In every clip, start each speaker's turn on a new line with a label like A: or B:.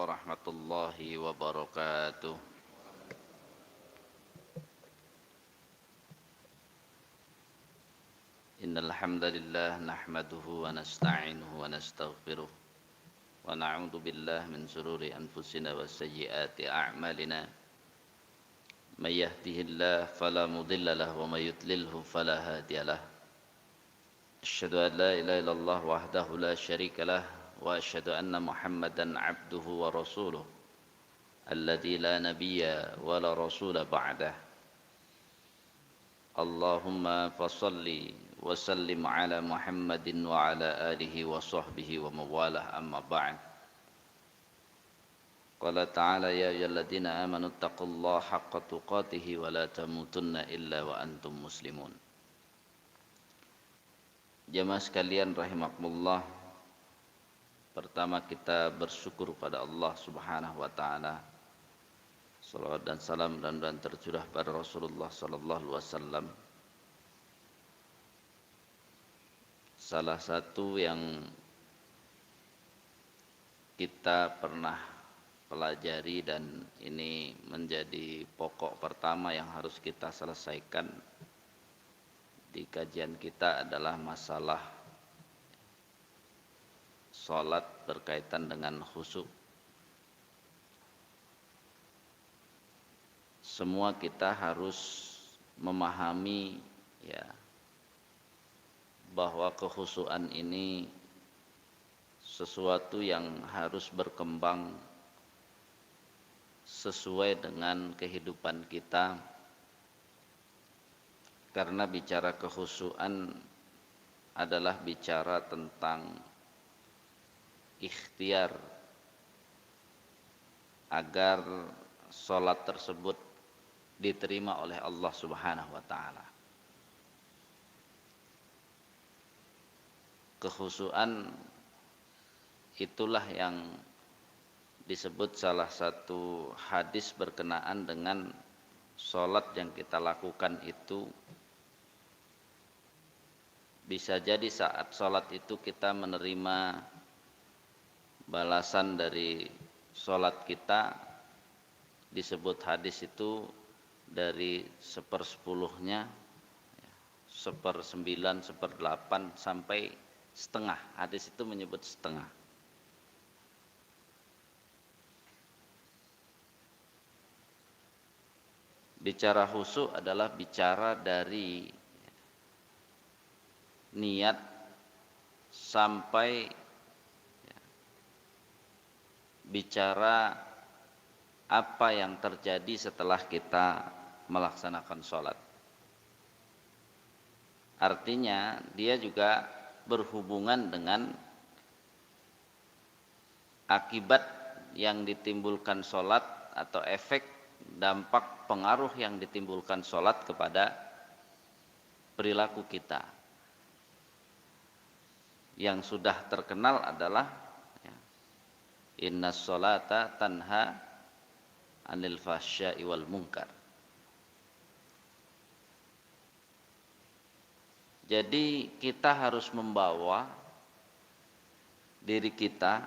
A: warahmatullahi wabarakatuh. Innal hamdalillah nahmaduhu wa nasta'inuhu wa nastaghfiruh wa na'udzu billahi min shururi anfusina wa sayyiati a'malina. May yahdihillahu fala mudilla lahu wa may yudlilhu fala hadiya lahu. Asyhadu an la ilaha illallah wahdahu la syarika lah wa asyhadu anna Muhammadan 'abduhu wa rasuluh alladzi la nabiyya wa la rasula ba'dah. Allahumma fassalli wa sallim ala Muhammadin wa ala alihi wa sahbihi wa mawalah amma ba'd. Qala ta'ala ya ayyuhalladzina amanu taqullaha haqqa tuqatih wa la tamutunna illa wa antum muslimun. Jamaah sekalian rahimakumullah, pertama kita bersyukur pada Allah Subhanahu wa taala. Salawat dan salam dan tercurah pada Rasulullah sallallahu alaihi wasallam. Salah satu yang kita pernah pelajari dan ini menjadi pokok pertama yang harus kita selesaikan di kajian kita adalah masalah salat berkaitan dengan khusyuk. Semua kita harus memahami ya bahwa kekhusyukan ini sesuatu yang harus berkembang sesuai dengan kehidupan kita, karena bicara kekhusyukan adalah bicara tentang ikhtiar agar salat tersebut diterima oleh Allah Subhanahu wa taala. Kekhusyukan itulah yang disebut salah satu hadis berkenaan dengan salat yang kita lakukan itu. Bisa jadi saat salat itu kita menerima balasan dari salat kita, disebut hadis itu dari 1/10-nya, 1/9, 1/8 sampai setengah. Hadis itu menyebut setengah. Bicara khusyuk adalah bicara dari niat sampai bicara apa yang terjadi setelah kita melaksanakan sholat. Artinya dia juga berhubungan dengan akibat yang ditimbulkan sholat atau efek dampak pengaruh yang ditimbulkan sholat kepada perilaku kita. Yang sudah terkenal adalah inna sholata tanha anil fahsya'i wal munkar. Jadi kita harus membawa diri kita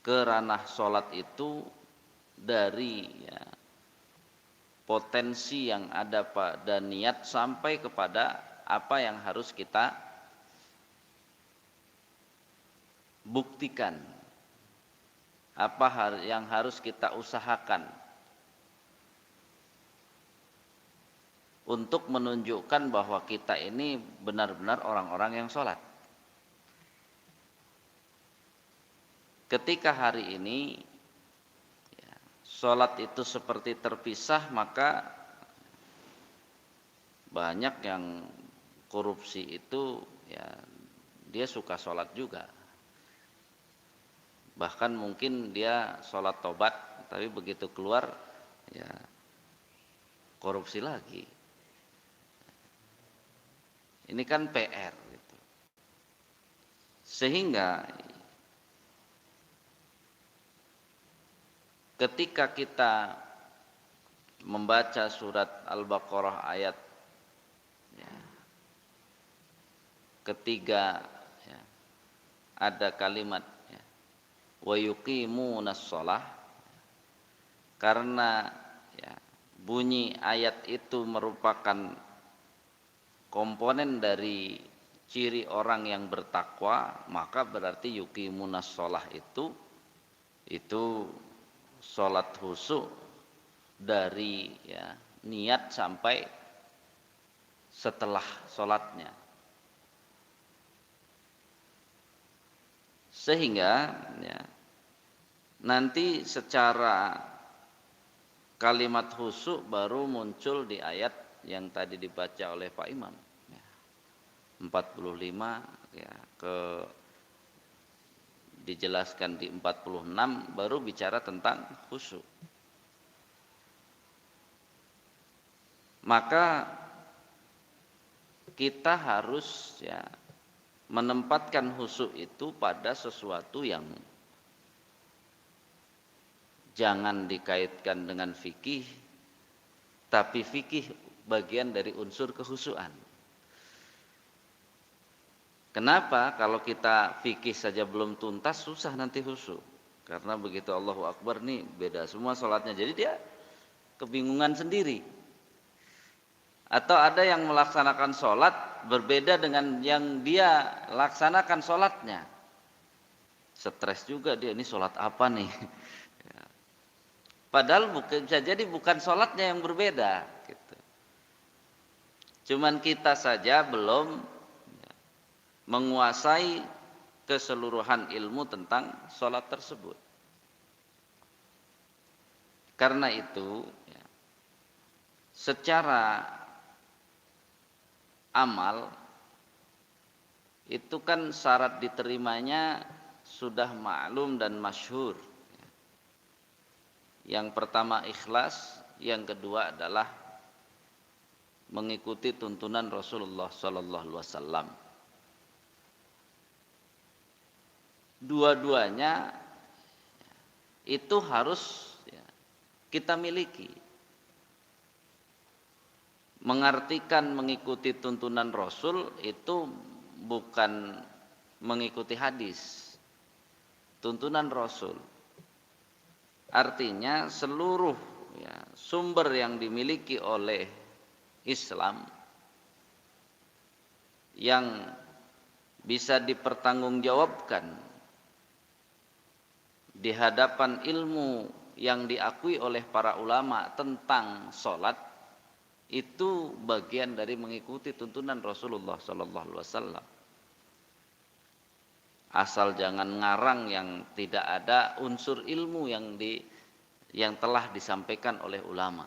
A: ke ranah sholat itu dari potensi yang ada pada niat sampai kepada apa yang harus kita buktikan, apa yang harus kita usahakan untuk menunjukkan bahwa kita ini benar-benar orang-orang yang sholat. Ketika hari ini sholat itu seperti terpisah, maka banyak yang korupsi itu dia suka sholat juga. Bahkan mungkin dia sholat tobat, tapi begitu keluar korupsi lagi. Ini kan PR gitu. Sehingga ketika kita membaca surat Al-Baqarah ayat ketiga, ada kalimat wa yuqimunas shalah, karena ya, bunyi ayat itu merupakan komponen dari ciri orang yang bertakwa, maka berarti yuqimunas shalah itu salat khusyuk dari ya, niat sampai setelah salatnya. Sehingga ya, nanti secara kalimat khusyuk baru muncul di ayat yang tadi dibaca oleh Pak Imam ya, 45 ya, dijelaskan di 46 baru bicara tentang khusyuk. Maka kita harus ya menempatkan khusyuk itu pada sesuatu yang jangan dikaitkan dengan fikih, tapi fikih bagian dari unsur kehusuan. Kenapa? Kalau kita fikih saja belum tuntas, susah nanti khusyuk. Karena begitu Allahu Akbar nih beda semua sholatnya. Jadi dia kebingungan sendiri. Atau ada yang melaksanakan sholat berbeda dengan yang dia laksanakan sholatnya. Stres juga dia, ini sholat apa nih? Padahal bisa jadi bukan sholatnya yang berbeda. Gitu. Cuman kita saja belum menguasai keseluruhan ilmu tentang sholat tersebut. Karena itu, ya, secara amal itu kan syarat diterimanya sudah maklum dan masyhur. Yang pertama ikhlas, yang kedua adalah mengikuti tuntunan Rasulullah sallallahu alaihi wasallam. Dua-duanya itu harus ya, kita miliki. Mengartikan mengikuti tuntunan Rasul itu bukan mengikuti hadis. Tuntunan Rasul artinya seluruh ya, sumber yang dimiliki oleh Islam yang bisa dipertanggungjawabkan di hadapan ilmu yang diakui oleh para ulama tentang sholat, itu bagian dari mengikuti tuntunan Rasulullah sallallahu alaihi wasallam. Asal jangan ngarang yang tidak ada unsur ilmu yang telah disampaikan oleh ulama.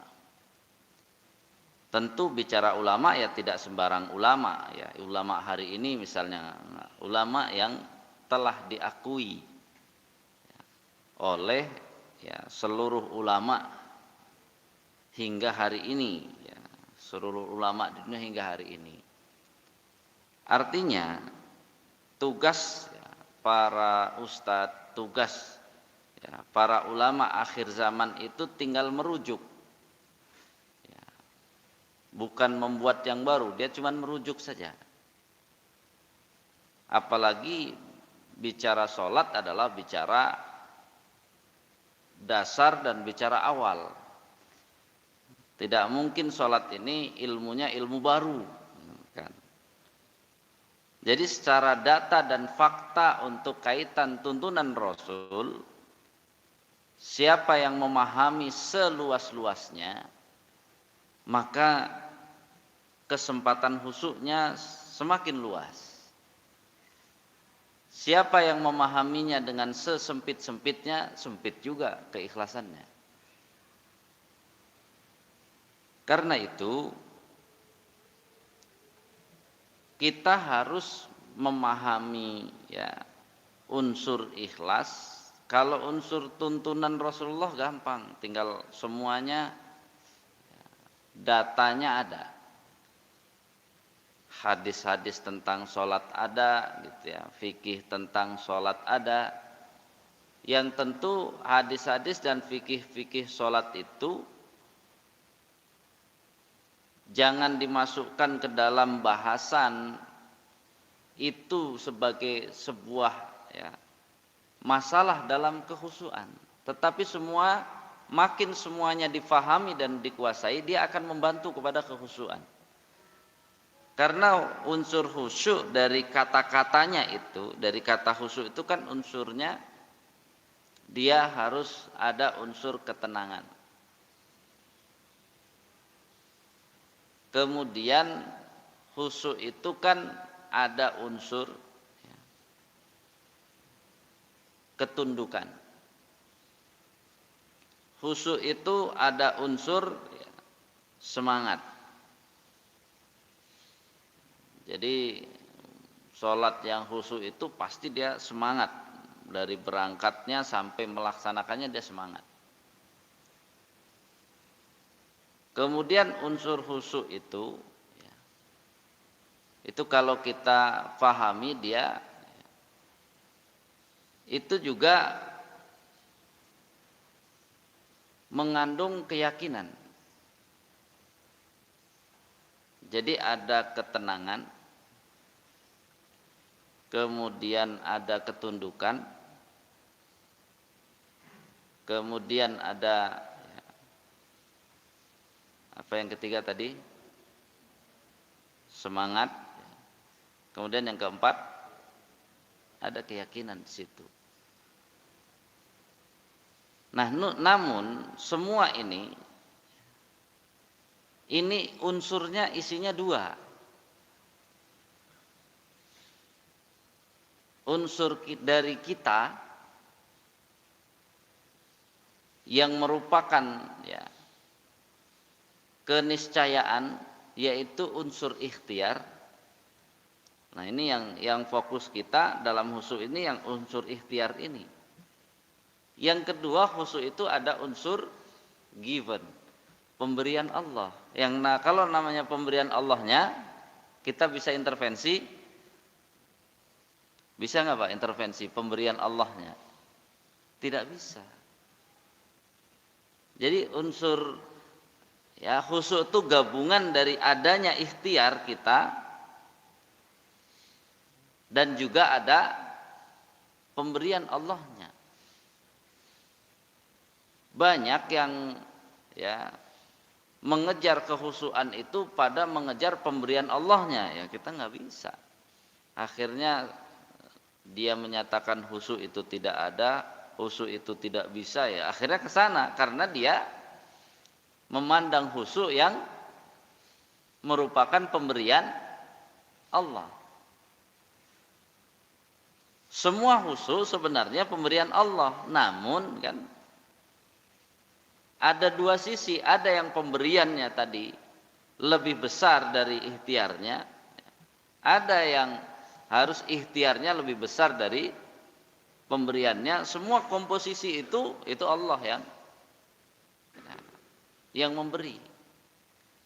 A: Tentu bicara ulama ya tidak sembarang ulama ya. Ulama hari ini misalnya ulama yang telah diakui oleh ya, seluruh ulama hingga hari ini ya, seluruh ulama di dunia hingga hari ini. Artinya tugas ya, para ustadz, tugas ya, para ulama akhir zaman itu tinggal merujuk ya, bukan membuat yang baru, dia cuma merujuk saja. Apalagi bicara sholat adalah bicara dasar dan bicara awal. Tidak mungkin sholat ini ilmunya ilmu baru kan. Jadi secara data dan fakta untuk kaitan tuntunan Rasul, siapa yang memahami seluas-luasnya, maka kesempatan khusyuknya semakin luas. Siapa yang memahaminya dengan sesempit-sempitnya, sempit juga keikhlasannya. Karena itu, kita harus memahami ya, unsur ikhlas. Kalau unsur tuntunan Rasulullah gampang, tinggal semuanya datanya ada. Hadis-hadis tentang sholat ada, gitu ya. Fikih tentang sholat ada. Yang tentu hadis-hadis dan fikih-fikih sholat itu jangan dimasukkan ke dalam bahasan itu sebagai sebuah ya, masalah dalam kekhusyuan, tetapi makin semuanya difahami dan dikuasai, dia akan membantu kepada kekhusyuan. Karena unsur khusyuk dari kata-katanya itu, dari kata khusyuk itu kan unsurnya dia harus ada unsur ketenangan. Kemudian khusyuk itu kan ada unsur ketundukan. Khusyuk itu ada unsur semangat. Jadi sholat yang khusyuk itu pasti dia semangat, dari berangkatnya sampai melaksanakannya dia semangat. Kemudian unsur khusyuk itu kalau kita pahami dia itu juga mengandung keyakinan. Jadi ada ketenangan, kemudian ada ketundukan, kemudian ada apa yang ketiga tadi? Semangat. Kemudian yang keempat ada keyakinan di situ. Nah, namun semua ini unsurnya isinya dua. Unsur dari kita yang merupakan keniscayaan, yaitu unsur ikhtiar. Nah, ini yang fokus kita dalam khusyuk ini, yang unsur ikhtiar ini. Yang kedua, khusyuk itu ada unsur given, pemberian Allah. Kalau namanya pemberian Allahnya, kita bisa intervensi. Bisa nggak Pak intervensi pemberian Allahnya? Tidak bisa. Jadi unsur khusyuk itu gabungan dari adanya ikhtiar kita dan juga ada pemberian Allahnya. Banyak yang mengejar kekhusyuan itu pada mengejar pemberian Allahnya, kita nggak bisa. Akhirnya dia menyatakan khusyuk itu tidak ada, khusyuk itu tidak bisa, akhirnya ke sana karena dia memandang khusyuk yang merupakan pemberian Allah. Semua khusyuk sebenarnya pemberian Allah, namun kan ada dua sisi, ada yang pemberiannya tadi lebih besar dari ikhtiarnya, ada yang harus ikhtiarnya lebih besar dari pemberiannya. Semua komposisi itu Allah yang memberi.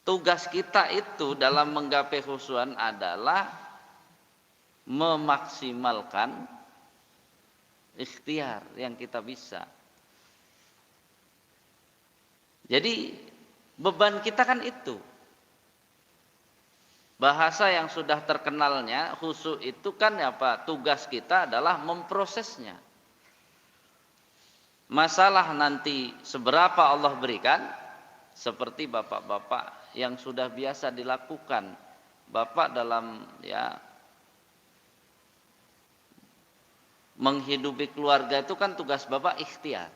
A: Tugas kita itu dalam menggapai khusyuan adalah memaksimalkan ikhtiar yang kita bisa. Jadi beban kita kan itu. Bahasa yang sudah terkenalnya khusyuk itu kan tugas kita adalah memprosesnya. Masalah nanti seberapa Allah berikan, seperti bapak-bapak yang sudah biasa dilakukan. Bapak dalam menghidupi keluarga itu kan tugas bapak ikhtiar.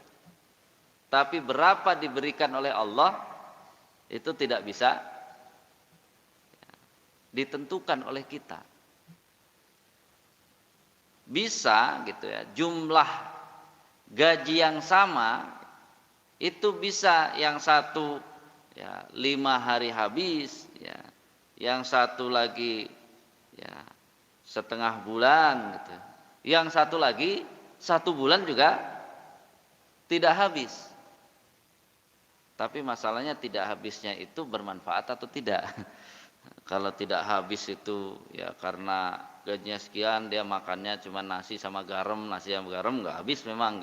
A: Tapi berapa diberikan oleh Allah itu tidak bisa ditentukan oleh kita. Bisa jumlah gaji yang sama itu bisa yang satu 5 hari habis, yang satu lagi setengah bulan yang satu lagi 1 bulan juga tidak habis. Tapi masalahnya tidak habisnya itu bermanfaat atau tidak. Kalau tidak habis itu karena gajinya sekian, dia makannya cuma nasi sama garam, nggak habis memang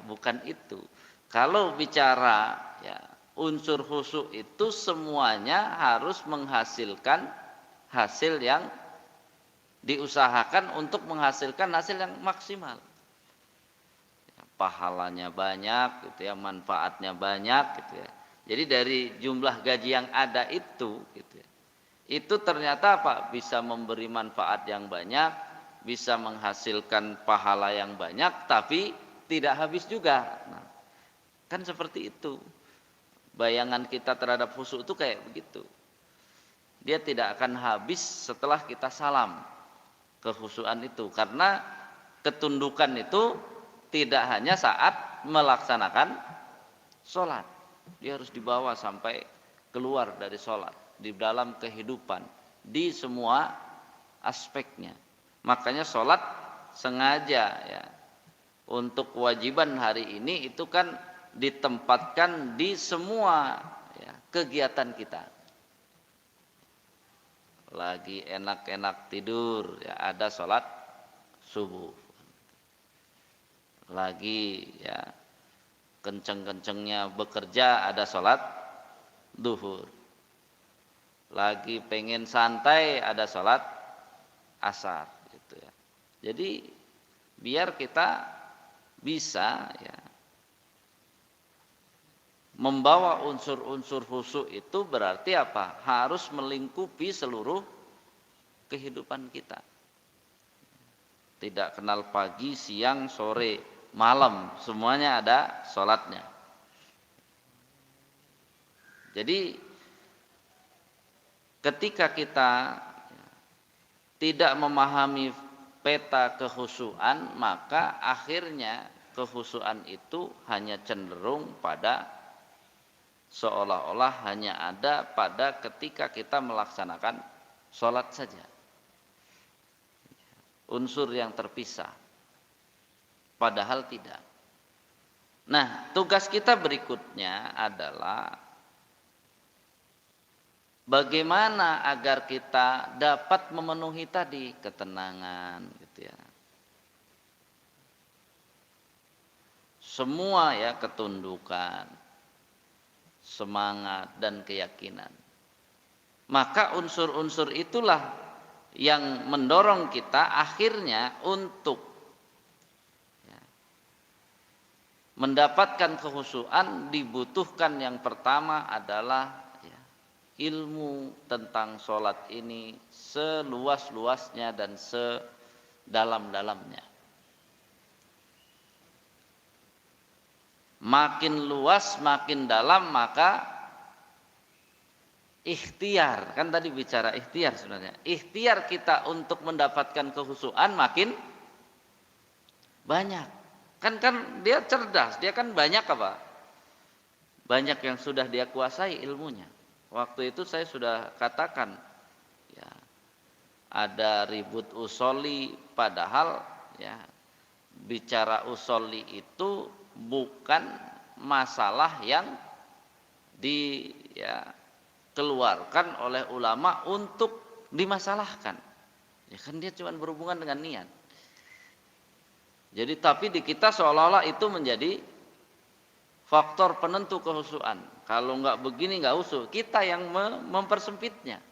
A: bukan itu. Kalau bicara unsur khusyuk itu semuanya harus menghasilkan hasil yang diusahakan untuk menghasilkan hasil yang maksimal. pahalanya banyak gitu ya, manfaatnya banyak gitu ya. Jadi dari jumlah gaji yang ada itu gitu ya, itu ternyata apa? Bisa memberi manfaat yang banyak, bisa menghasilkan pahala yang banyak, tapi tidak habis juga. Nah, kan seperti itu. Bayangan kita terhadap khusyuk itu kayak begitu. Dia tidak akan habis setelah kita salam kekhusyukan itu, karena ketundukan itu tidak hanya saat melaksanakan sholat, dia harus dibawa sampai keluar dari sholat, di dalam kehidupan, di semua aspeknya. Makanya sholat sengaja ya, untuk kewajiban hari ini itu kan ditempatkan di semua ya, kegiatan kita. Lagi enak-enak tidur ya ada sholat subuh, lagi ya kenceng-kencengnya bekerja ada sholat duhur, lagi pengen santai ada sholat asar gitu ya. Jadi biar kita bisa ya membawa unsur-unsur khusyuk itu berarti apa? Harus melingkupi seluruh kehidupan kita. Tidak kenal pagi, siang, sore, malam, semuanya ada sholatnya. Jadi ketika kita tidak memahami peta kekhusyukan, maka akhirnya kekhusyukan itu hanya cenderung pada seolah-olah hanya ada pada ketika kita melaksanakan sholat saja, unsur yang terpisah, padahal tidak. Nah, tugas kita berikutnya adalah bagaimana agar kita dapat memenuhi tadi ketenangan gitu ya. Semua ya, ketundukan, semangat dan keyakinan. Maka unsur-unsur itulah yang mendorong kita akhirnya untuk ya, mendapatkan kekhusyukan. Dibutuhkan yang pertama adalah ya, ilmu tentang sholat ini seluas-luasnya dan sedalam-dalamnya. Makin luas, makin dalam, maka ikhtiar, kan tadi bicara ikhtiar sebenarnya. Ikhtiar kita untuk mendapatkan kekhusyukan makin banyak. Kan dia cerdas, dia kan banyak apa? Banyak yang sudah dia kuasai ilmunya. Waktu itu saya sudah katakan, ya, ada ribut usoli, padahal ya bicara usoli itu bukan masalah yang dikeluarkan oleh ulama untuk dimasalahkan. Ya kan dia cuma berhubungan dengan niat. Jadi tapi di kita seolah-olah itu menjadi faktor penentu kekhusyukan. Kalau nggak begini nggak khusyuk. Kita yang mempersempitnya.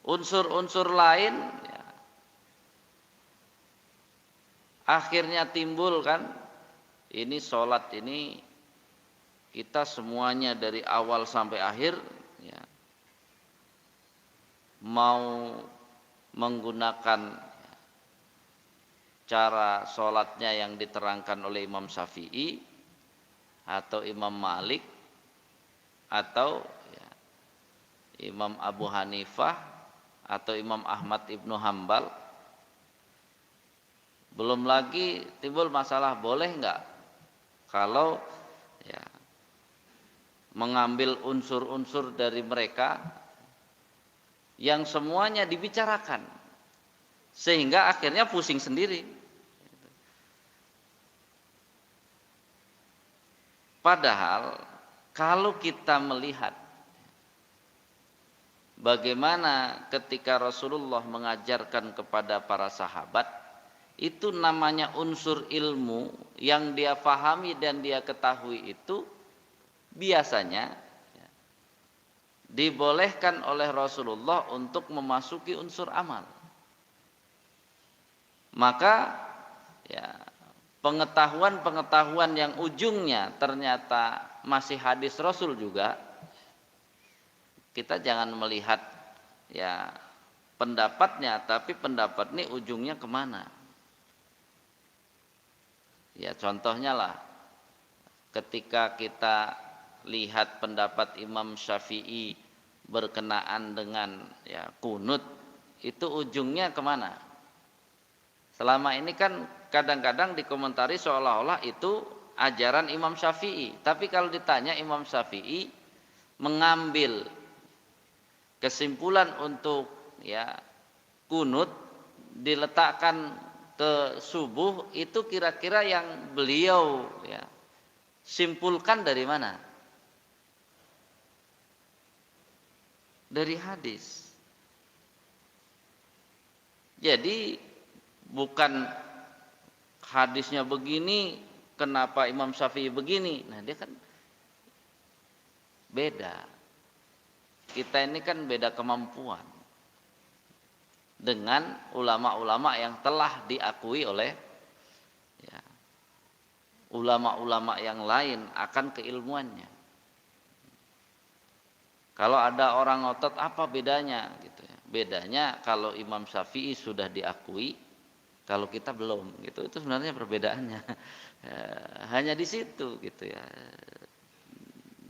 A: Unsur-unsur lain ya, akhirnya timbul kan, ini sholat ini kita semuanya dari awal sampai akhir ya, mau menggunakan cara sholatnya yang diterangkan oleh Imam Syafi'i atau Imam Malik atau ya, Imam Abu Hanifah atau Imam Ahmad Ibnu Hambal. Belum lagi timbul masalah boleh enggak kalau ya mengambil unsur-unsur dari mereka yang semuanya dibicarakan sehingga akhirnya pusing sendiri. Padahal kalau kita melihat bagaimana ketika Rasulullah mengajarkan kepada para sahabat, itu namanya unsur ilmu yang dia pahami dan dia ketahui itu biasanya ya, dibolehkan oleh Rasulullah untuk memasuki unsur amal. Maka ya pengetahuan-pengetahuan yang ujungnya ternyata masih hadis Rasul juga, kita jangan melihat ya pendapatnya, tapi pendapat ini ujungnya kemana. Ya contohnya lah, ketika kita lihat pendapat Imam Syafi'i berkenaan dengan ya kunut, itu ujungnya kemana? Selama ini kan kadang-kadang dikomentari seolah-olah itu ajaran Imam Syafi'i. Tapi kalau ditanya Imam Syafi'i mengambil kesimpulan untuk ya kunut diletakkan ke subuh, itu kira-kira yang beliau ya simpulkan dari mana? Dari hadis. Jadi bukan hadisnya begini, kenapa Imam Syafi'i begini. Nah, dia kan beda. Kita ini kan beda kemampuan dengan ulama-ulama yang telah diakui oleh ya, ulama-ulama yang lain akan keilmuannya. Kalau ada orang ngotot, apa bedanya gitu ya. Bedanya kalau Imam Syafi'i sudah diakui, kalau kita belum gitu. Itu sebenarnya perbedaannya. Hanya di situ gitu ya.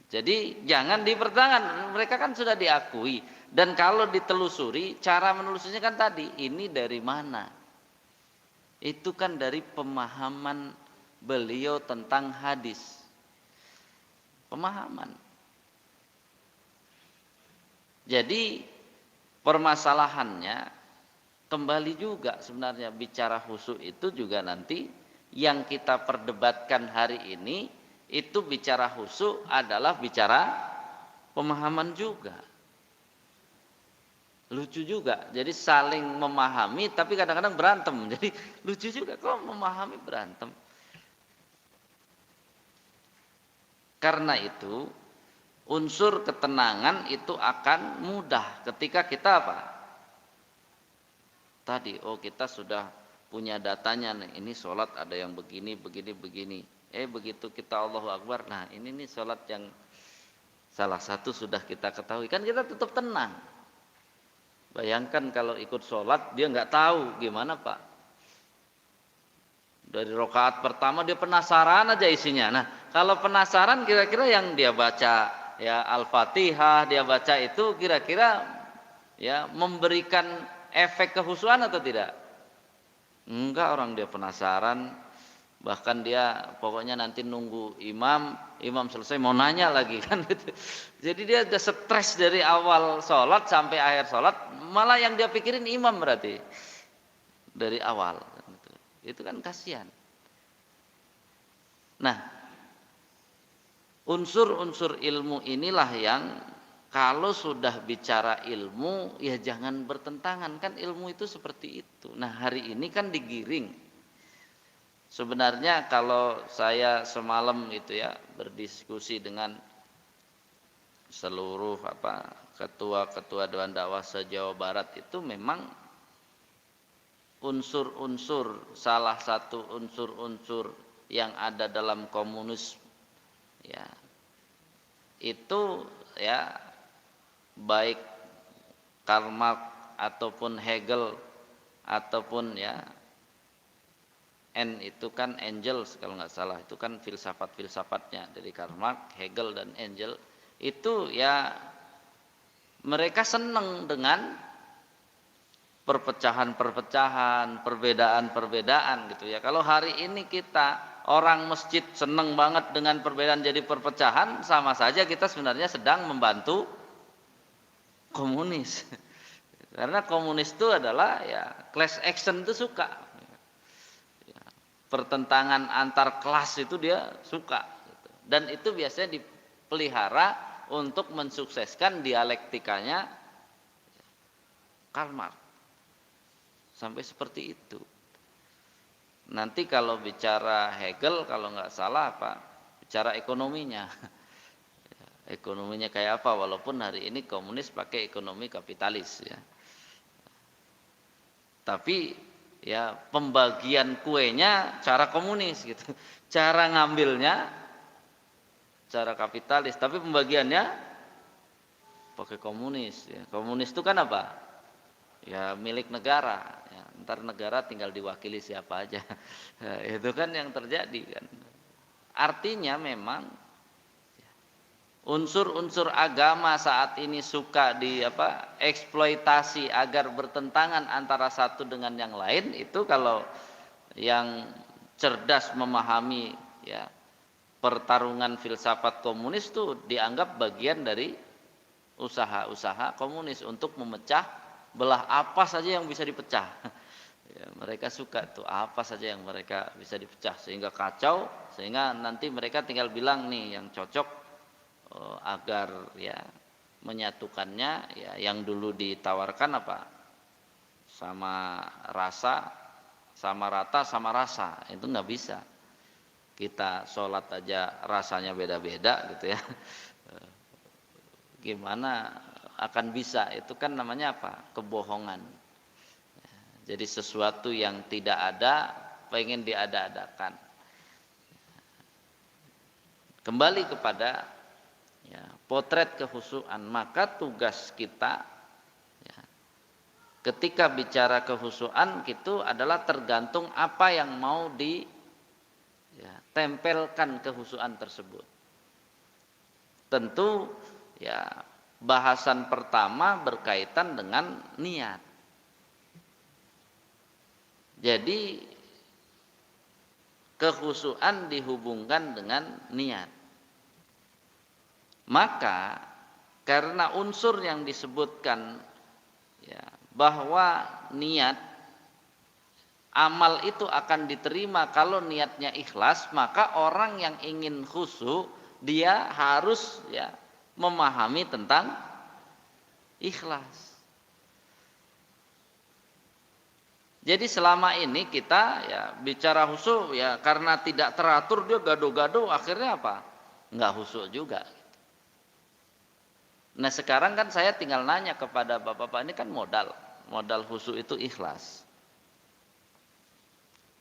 A: Jadi jangan dipertanyakan, mereka kan sudah diakui. Dan kalau ditelusuri, cara menelusurinya kan tadi, ini dari mana? Itu kan dari pemahaman beliau tentang hadis. Pemahaman. Jadi permasalahannya kembali juga sebenarnya bicara khusyuk itu juga nanti yang kita perdebatkan hari ini itu bicara khusyuk adalah bicara pemahaman juga. Lucu juga, jadi saling memahami tapi kadang-kadang berantem. Jadi lucu juga, kok memahami berantem. Karena itu unsur ketenangan itu akan mudah ketika kita apa? Tadi, oh kita sudah punya datanya nih, ini sholat ada yang begini, begini, begini. Begitu kita Allahu Akbar, nah ini nih sholat yang salah satu sudah kita ketahui, kan kita tetap tenang. Bayangkan kalau ikut sholat dia nggak tahu gimana Pak. Dari rakaat pertama dia penasaran aja isinya. Nah kalau penasaran kira-kira yang dia baca ya Al-Fatihah dia baca itu kira-kira ya memberikan efek kehusuan atau tidak? Enggak, orang dia penasaran, bahkan dia pokoknya nanti nunggu imam selesai mau nanya lagi kan gitu. Jadi dia udah stres dari awal sholat sampai akhir sholat, malah yang dia pikirin imam berarti dari awal. Itu kan kasihan. Nah, unsur-unsur ilmu inilah yang kalau sudah bicara ilmu ya jangan bertentangan, kan ilmu itu seperti itu. Nah hari ini kan digiring. Sebenarnya kalau saya semalam itu ya berdiskusi dengan seluruh ketua-ketua Dewan Dakwah se-Jawa Barat, itu memang unsur-unsur, salah satu unsur-unsur yang ada dalam komunis ya itu ya baik Karl Marx ataupun Hegel ataupun ya itu kan Engels kalau nggak salah, itu kan filsafat-filsafatnya dari Karl Marx, Hegel dan Engels itu ya mereka senang dengan perpecahan-perpecahan, perbedaan-perbedaan gitu ya. Kalau hari ini kita orang masjid senang banget dengan perbedaan jadi perpecahan, sama saja kita sebenarnya sedang membantu komunis. Karena komunis itu adalah ya class action itu suka. Ya, pertentangan antar kelas itu dia suka. Dan itu biasanya dipelihara untuk mensukseskan dialektikanya Karl Marx. Sampai seperti itu. Nanti kalau bicara Hegel kalau nggak salah bicara ekonominya. Ekonominya kayak apa, walaupun hari ini komunis pakai ekonomi kapitalis ya. Tapi ya pembagian kuenya cara komunis gitu. Cara ngambilnya cara kapitalis, tapi pembagiannya pakai komunis ya. Komunis itu kan apa? Ya milik negara ya. Ntar negara tinggal diwakili siapa aja. Ya, itu kan yang terjadi kan. Artinya memang unsur-unsur agama saat ini suka eksploitasi agar bertentangan antara satu dengan yang lain. Itu kalau yang cerdas memahami ya pertarungan filsafat komunis itu dianggap bagian dari usaha-usaha komunis untuk memecah belah apa saja yang bisa dipecah. Ya, mereka suka tuh apa saja yang mereka bisa dipecah sehingga kacau, sehingga nanti mereka tinggal bilang nih yang cocok agar ya menyatukannya ya yang dulu ditawarkan apa? Sama rasa, sama rata, sama rasa. Itu nggak bisa. Kita sholat aja rasanya beda-beda gitu ya. Gimana akan bisa? Itu kan namanya apa? Kebohongan. Jadi sesuatu yang tidak ada pengen diada-adakan. Kembali kepada ya, potret kehusuan, maka tugas kita ya, ketika bicara kehusuan itu adalah tergantung apa yang mau ditempelkan kehusuan tersebut. Tentu ya bahasan pertama berkaitan dengan niat. Jadi kehusuan dihubungkan dengan niat. Maka karena unsur yang disebutkan ya, bahwa niat amal itu akan diterima kalau niatnya ikhlas, maka orang yang ingin khusyuk dia harus ya memahami tentang ikhlas. Jadi selama ini kita ya bicara khusyuk ya karena tidak teratur dia gado-gado akhirnya apa? Enggak khusyuk juga. Nah sekarang kan saya tinggal nanya kepada bapak-bapak ini kan modal khusyuk itu ikhlas.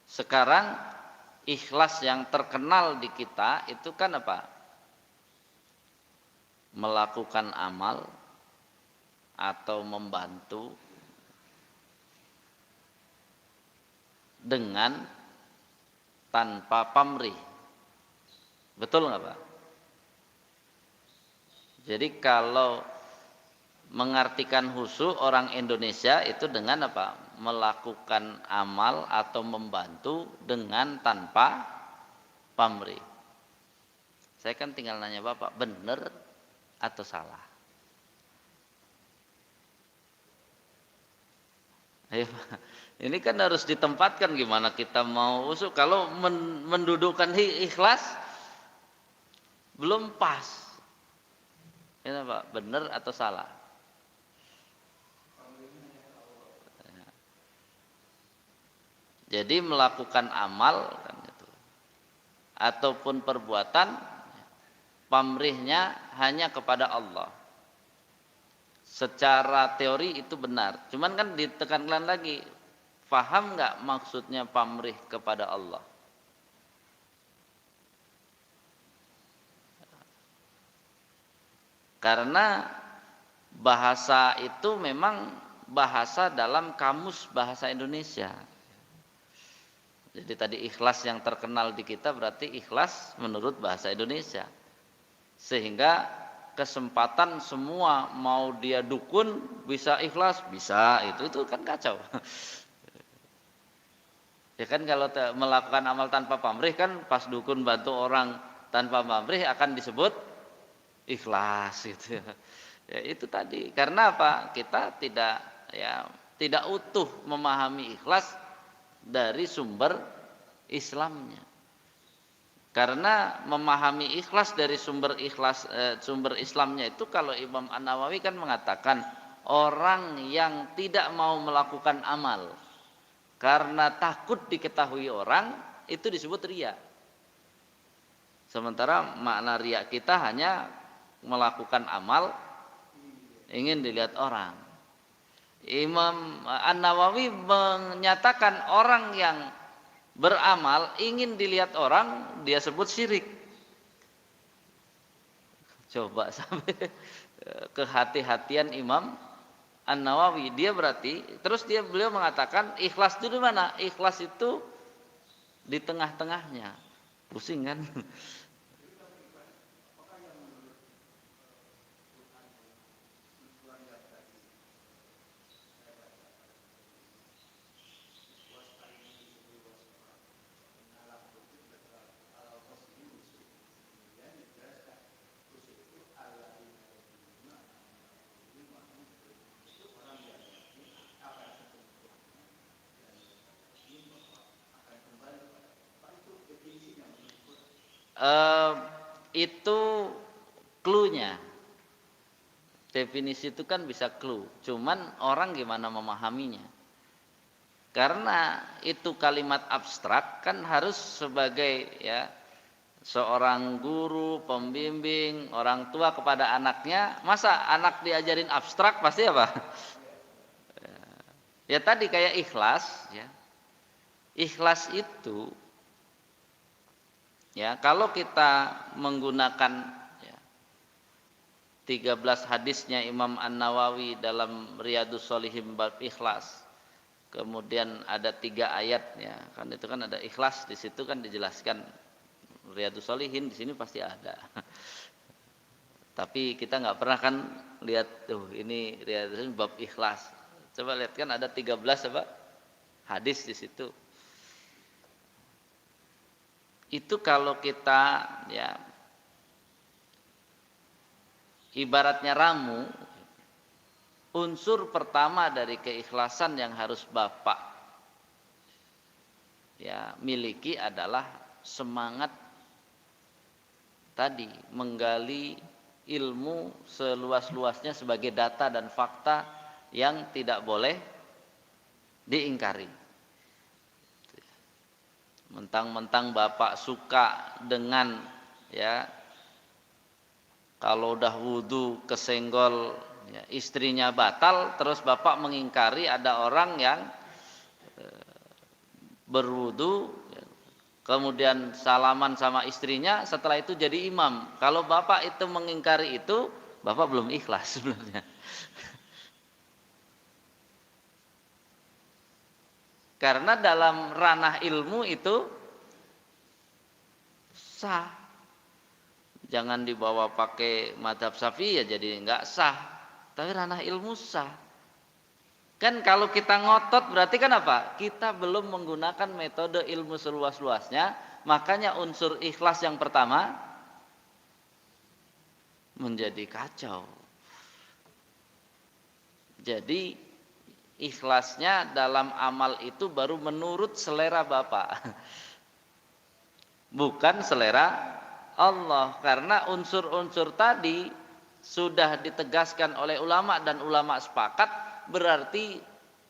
A: Sekarang ikhlas yang terkenal di kita itu kan apa? Melakukan amal atau membantu dengan tanpa pamrih. Betul nggak Pak? Jadi kalau mengartikan khusyuk orang Indonesia itu dengan apa? Melakukan amal atau membantu dengan tanpa pamrih. Saya kan tinggal nanya Bapak, benar atau salah? Ayo, ini kan harus ditempatkan gimana kita mau khusyuk. Kalau mendudukkan ikhlas belum pas. Ini Pak, benar atau salah? Jadi melakukan amal kan gitu, ataupun perbuatan pamrihnya hanya kepada Allah. Secara teori itu benar, cuman kan ditekankan lagi, paham nggak maksudnya pamrih kepada Allah? Karena bahasa itu memang bahasa dalam kamus bahasa Indonesia. Jadi tadi ikhlas yang terkenal di kita berarti ikhlas menurut bahasa Indonesia. Sehingga kesempatan semua mau dia dukun bisa ikhlas, bisa itu kan kacau. Ya kan kalau melakukan amal tanpa pamrih kan pas dukun bantu orang tanpa pamrih akan disebut ikhlas gitu ya. Ya itu tadi. Karena apa? Kita tidak utuh memahami ikhlas dari sumber Islamnya. Karena memahami ikhlas dari sumber Islamnya itu kalau Imam An-Nawawi kan mengatakan orang yang tidak mau melakukan amal karena takut diketahui orang itu disebut riya. Sementara makna riya kita hanya melakukan amal ingin dilihat orang. Imam An-Nawawi menyatakan orang yang beramal ingin dilihat orang, dia sebut syirik. Coba sampai kehati-hatian Imam An-Nawawi. Dia berarti, terus beliau mengatakan ikhlas itu di mana? Ikhlas itu di tengah-tengahnya. Pusing kan? Eh, itu clue-nya. Definisi itu kan bisa clue, cuman orang gimana memahaminya. Karena itu kalimat abstrak kan harus sebagai ya seorang guru, pembimbing, orang tua kepada anaknya, masa anak diajarin abstrak pasti apa? Ya tadi kayak ikhlas ya. Ikhlas itu ya kalau kita menggunakan ya, 13 hadisnya Imam An-Nawawi dalam Riyadhus Shalihin bab ikhlas. Kemudian ada 3 ayatnya, kan itu kan ada ikhlas di situ kan dijelaskan. Riyadhus Shalihin di sini pasti ada. Tapi kita nggak pernah kan lihat tuh ini Riyadhus Shalihin bab ikhlas. Coba lihat kan ada 13 apa? Hadis di situ. Itu kalau kita ya ibaratnya ramu, unsur pertama dari keikhlasan yang harus Bapak ya miliki adalah semangat tadi menggali ilmu seluas-luasnya sebagai data dan fakta yang tidak boleh diingkari. Mentang-mentang Bapak suka dengan ya kalau udah wudu kesenggol ya, istrinya batal, terus Bapak mengingkari ada orang yang berwudu ya, kemudian salaman sama istrinya, setelah itu jadi imam. Kalau Bapak itu mengingkari itu, Bapak belum ikhlas sebenarnya. Karena dalam ranah ilmu itu sah. Jangan dibawa pakai mazhab Syafi'i ya jadi enggak sah. Tapi ranah ilmu sah. Kan kalau kita ngotot berarti kan apa? Kita belum menggunakan metode ilmu seluas-luasnya. Makanya unsur ikhlas yang pertama menjadi kacau. Jadi ikhlasnya dalam amal itu baru menurut selera Bapak. Bukan selera Allah. Karena unsur-unsur tadi sudah ditegaskan oleh ulama dan ulama sepakat, berarti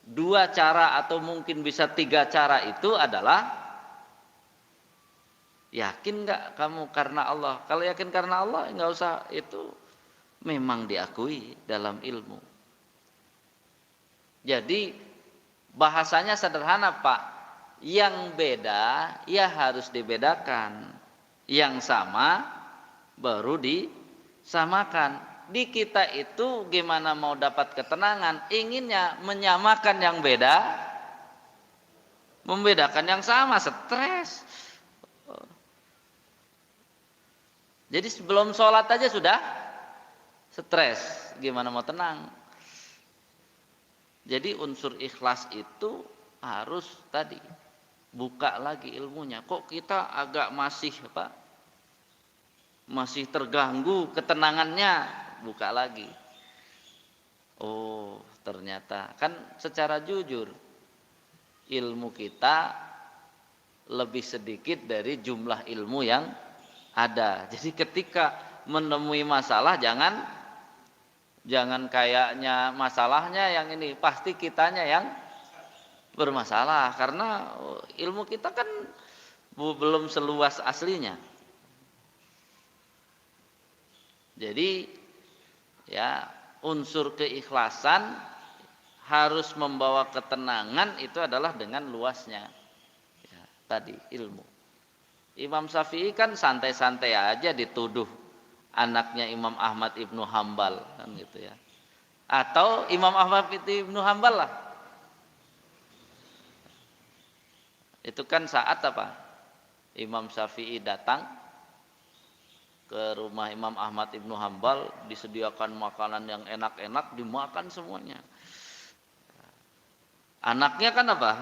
A: 2 cara atau mungkin bisa 3 cara itu adalah yakin gak kamu karena Allah? Kalau yakin karena Allah enggak usah, itu memang diakui dalam ilmu. Jadi bahasanya sederhana Pak, yang beda ya harus dibedakan, yang sama baru disamakan. Di kita itu gimana mau dapat ketenangan, inginnya menyamakan yang beda, membedakan yang sama, stres. Jadi sebelum sholat aja sudah stres, gimana mau tenang. Jadi unsur ikhlas itu harus tadi buka lagi ilmunya. Kok kita agak masih apa? Masih terganggu ketenangannya, buka lagi. Oh, ternyata kan secara jujur ilmu kita lebih sedikit dari jumlah ilmu yang ada. Jadi ketika menemui masalah jangan kayaknya masalahnya yang ini, pasti kitanya yang bermasalah karena ilmu kita kan belum seluas aslinya. Jadi ya unsur keikhlasan harus membawa ketenangan itu adalah dengan luasnya ya, tadi ilmu. Imam Syafi'i kan santai-santai aja dituduh anaknya Imam Ahmad Ibnu Hambal kan gitu ya. Atau Imam Ahmad Ibnu Hambal lah. Itu kan saat apa? Imam Syafi'i datang ke rumah Imam Ahmad Ibnu Hambal, disediakan makanan yang enak-enak, dimakan semuanya. Anaknya kan apa?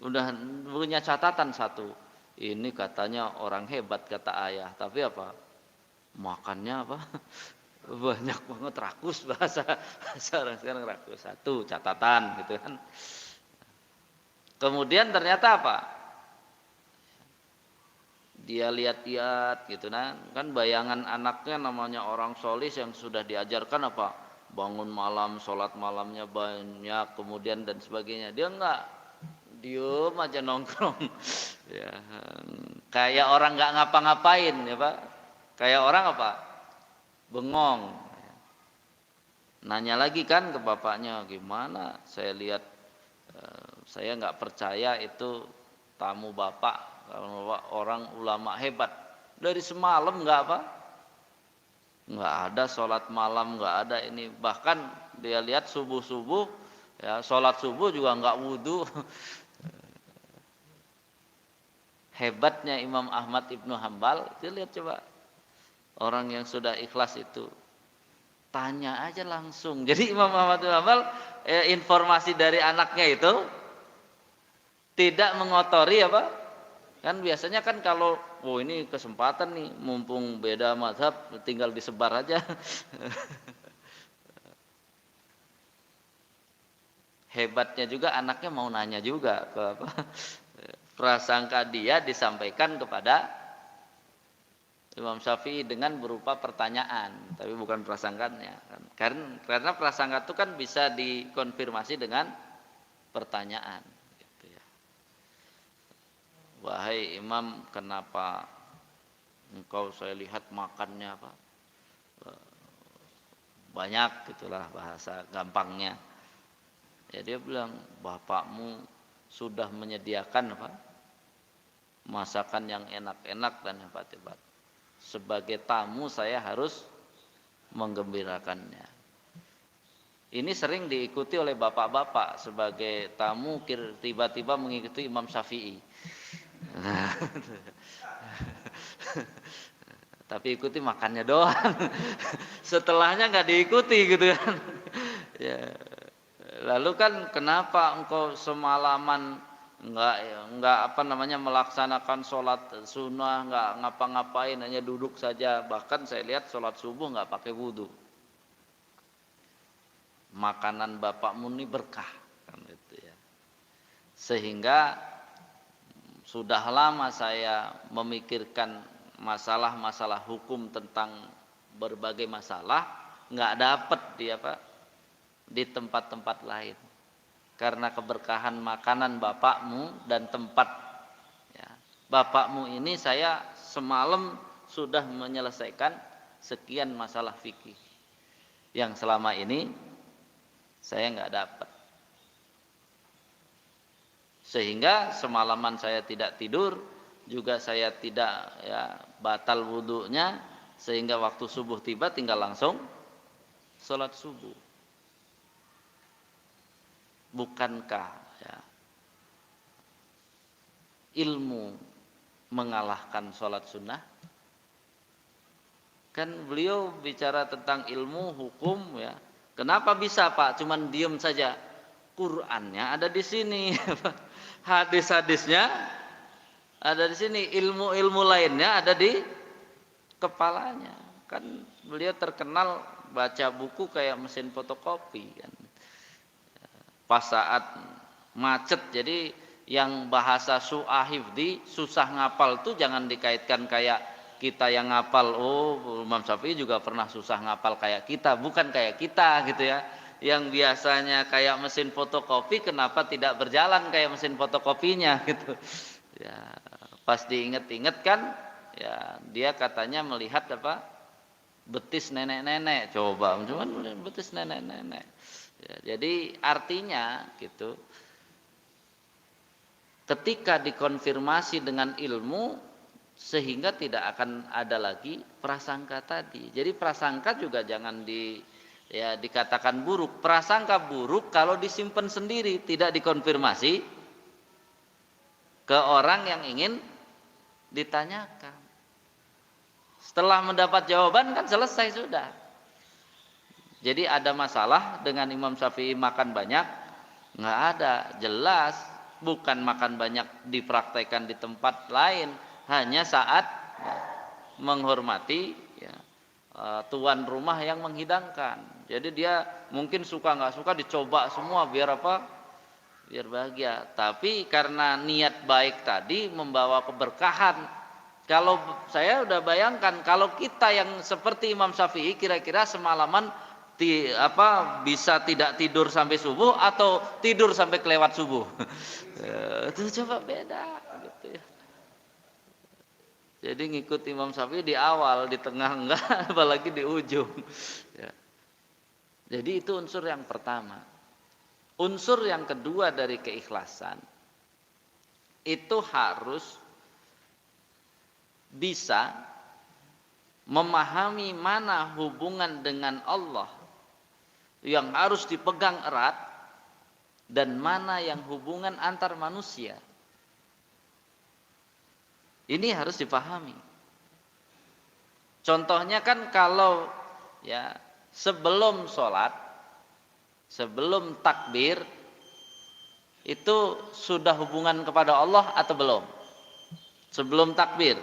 A: Udah punya catatan satu. Ini katanya orang hebat kata ayah, tapi apa? Makannya apa? Banyak banget, rakus, bahasa orang sekarang rakus. Satu catatan gitu kan. Kemudian ternyata apa? Dia lihat-lihat gitu kan bayangan anaknya namanya orang solis yang sudah diajarkan apa? Bangun malam, sholat malamnya banyak, kemudian dan sebagainya. Dia enggak, diem aja nongkrong. Ya, kayak orang enggak ngapa-ngapain ya Pak. Kayak orang apa? Bengong. Nanya lagi kan ke bapaknya, gimana? Saya lihat, saya enggak percaya itu tamu bapak, orang ulama hebat. Dari semalam enggak apa? Enggak ada sholat malam, enggak ada ini. Bahkan dia lihat subuh-subuh, ya sholat subuh juga enggak wudhu. Hebatnya Imam Ahmad Ibnu Hambal, dia lihat coba. Orang yang sudah ikhlas itu tanya aja langsung. Jadi Imam Ahmad Ibnu Hambal informasi dari anaknya itu tidak mengotori apa? Kan biasanya kan kalau ini kesempatan nih, mumpung beda mazhab, tinggal disebar aja. Hebatnya juga anaknya mau nanya juga ke apa? Prasangka dia disampaikan kepada Imam Syafi'i dengan berupa pertanyaan, tapi bukan prasangkanya. Karena prasangka itu kan bisa dikonfirmasi dengan pertanyaan. Gitu ya. Wahai Imam, kenapa engkau saya lihat makannya apa? Banyak gitulah bahasa gampangnya. Ya dia bilang, bapakmu sudah menyediakan apa? Masakan yang enak-enak dan hebat-hebat. Sebagai tamu saya harus menggembirakannya. Ini sering diikuti oleh bapak-bapak sebagai tamu tiba-tiba mengikuti Imam Syafi'i. Tapi ikuti makannya doang. Setelahnya nggak diikuti gitu kan. Ya. Lalu kan kenapa engkau semalaman enggak melaksanakan sholat sunnah, enggak ngapa-ngapain, hanya duduk saja. Bahkan saya lihat sholat subuh enggak pakai wudhu. Makanan bapakmu ini berkah kan itu ya. Sehingga sudah lama saya memikirkan masalah-masalah hukum tentang berbagai masalah, enggak dapat di tempat-tempat lain. Karena keberkahan makanan bapakmu dan tempat ya, bapakmu ini saya semalam sudah menyelesaikan sekian masalah fikih yang selama ini saya nggak dapat. Sehingga semalaman saya tidak tidur, juga saya tidak batal wudhunya, sehingga waktu subuh tiba tinggal langsung sholat subuh. Bukankah ilmu mengalahkan sholat sunnah? Kan beliau bicara tentang ilmu hukum ya. Kenapa bisa Pak? Cuman diem saja. Qur'annya ada di sini, hadis-hadisnya ada di sini, ilmu-ilmu lainnya ada di kepalanya. Kan beliau terkenal baca buku kayak mesin fotokopi kan. Pas saat macet, jadi yang bahasa hifdzi susah ngapal tuh jangan dikaitkan kayak kita yang ngapal. Imam Syafi'i juga pernah susah ngapal kayak kita, bukan kayak kita gitu ya. Yang biasanya kayak mesin fotokopi, kenapa tidak berjalan kayak mesin fotokopinya gitu. Ya, pas diinget-inget kan, ya dia katanya melihat betis nenek-nenek. Coba, cuman betis nenek-nenek. Ya, jadi artinya gitu, ketika dikonfirmasi dengan ilmu sehingga tidak akan ada lagi prasangka tadi. Jadi prasangka juga jangan dikatakan buruk. Prasangka buruk kalau disimpan sendiri, tidak dikonfirmasi ke orang yang ingin ditanyakan. Setelah mendapat jawaban kan selesai sudah. Jadi ada masalah dengan Imam Syafi'i makan banyak? Nggak ada, jelas bukan makan banyak dipraktekkan di tempat lain, hanya saat menghormati tuan rumah yang menghidangkan. Jadi dia mungkin suka nggak suka dicoba semua biar apa? Biar bahagia. Tapi karena niat baik tadi membawa keberkahan. Kalau saya udah bayangkan kalau kita yang seperti Imam Syafi'i kira-kira semalaman bisa tidak tidur sampai subuh atau tidur sampai kelewat subuh. Itu coba beda gitu ya. Jadi ngikut Imam Syafi'i di awal, di tengah enggak, apalagi di ujung. Ya. Jadi itu unsur yang pertama. Unsur yang kedua dari keikhlasan itu harus bisa memahami mana hubungan dengan Allah yang harus dipegang erat dan mana yang hubungan antar manusia. Ini harus dipahami. Contohnya kan kalau sebelum sholat, sebelum takbir itu sudah hubungan kepada Allah atau belum? Sebelum takbir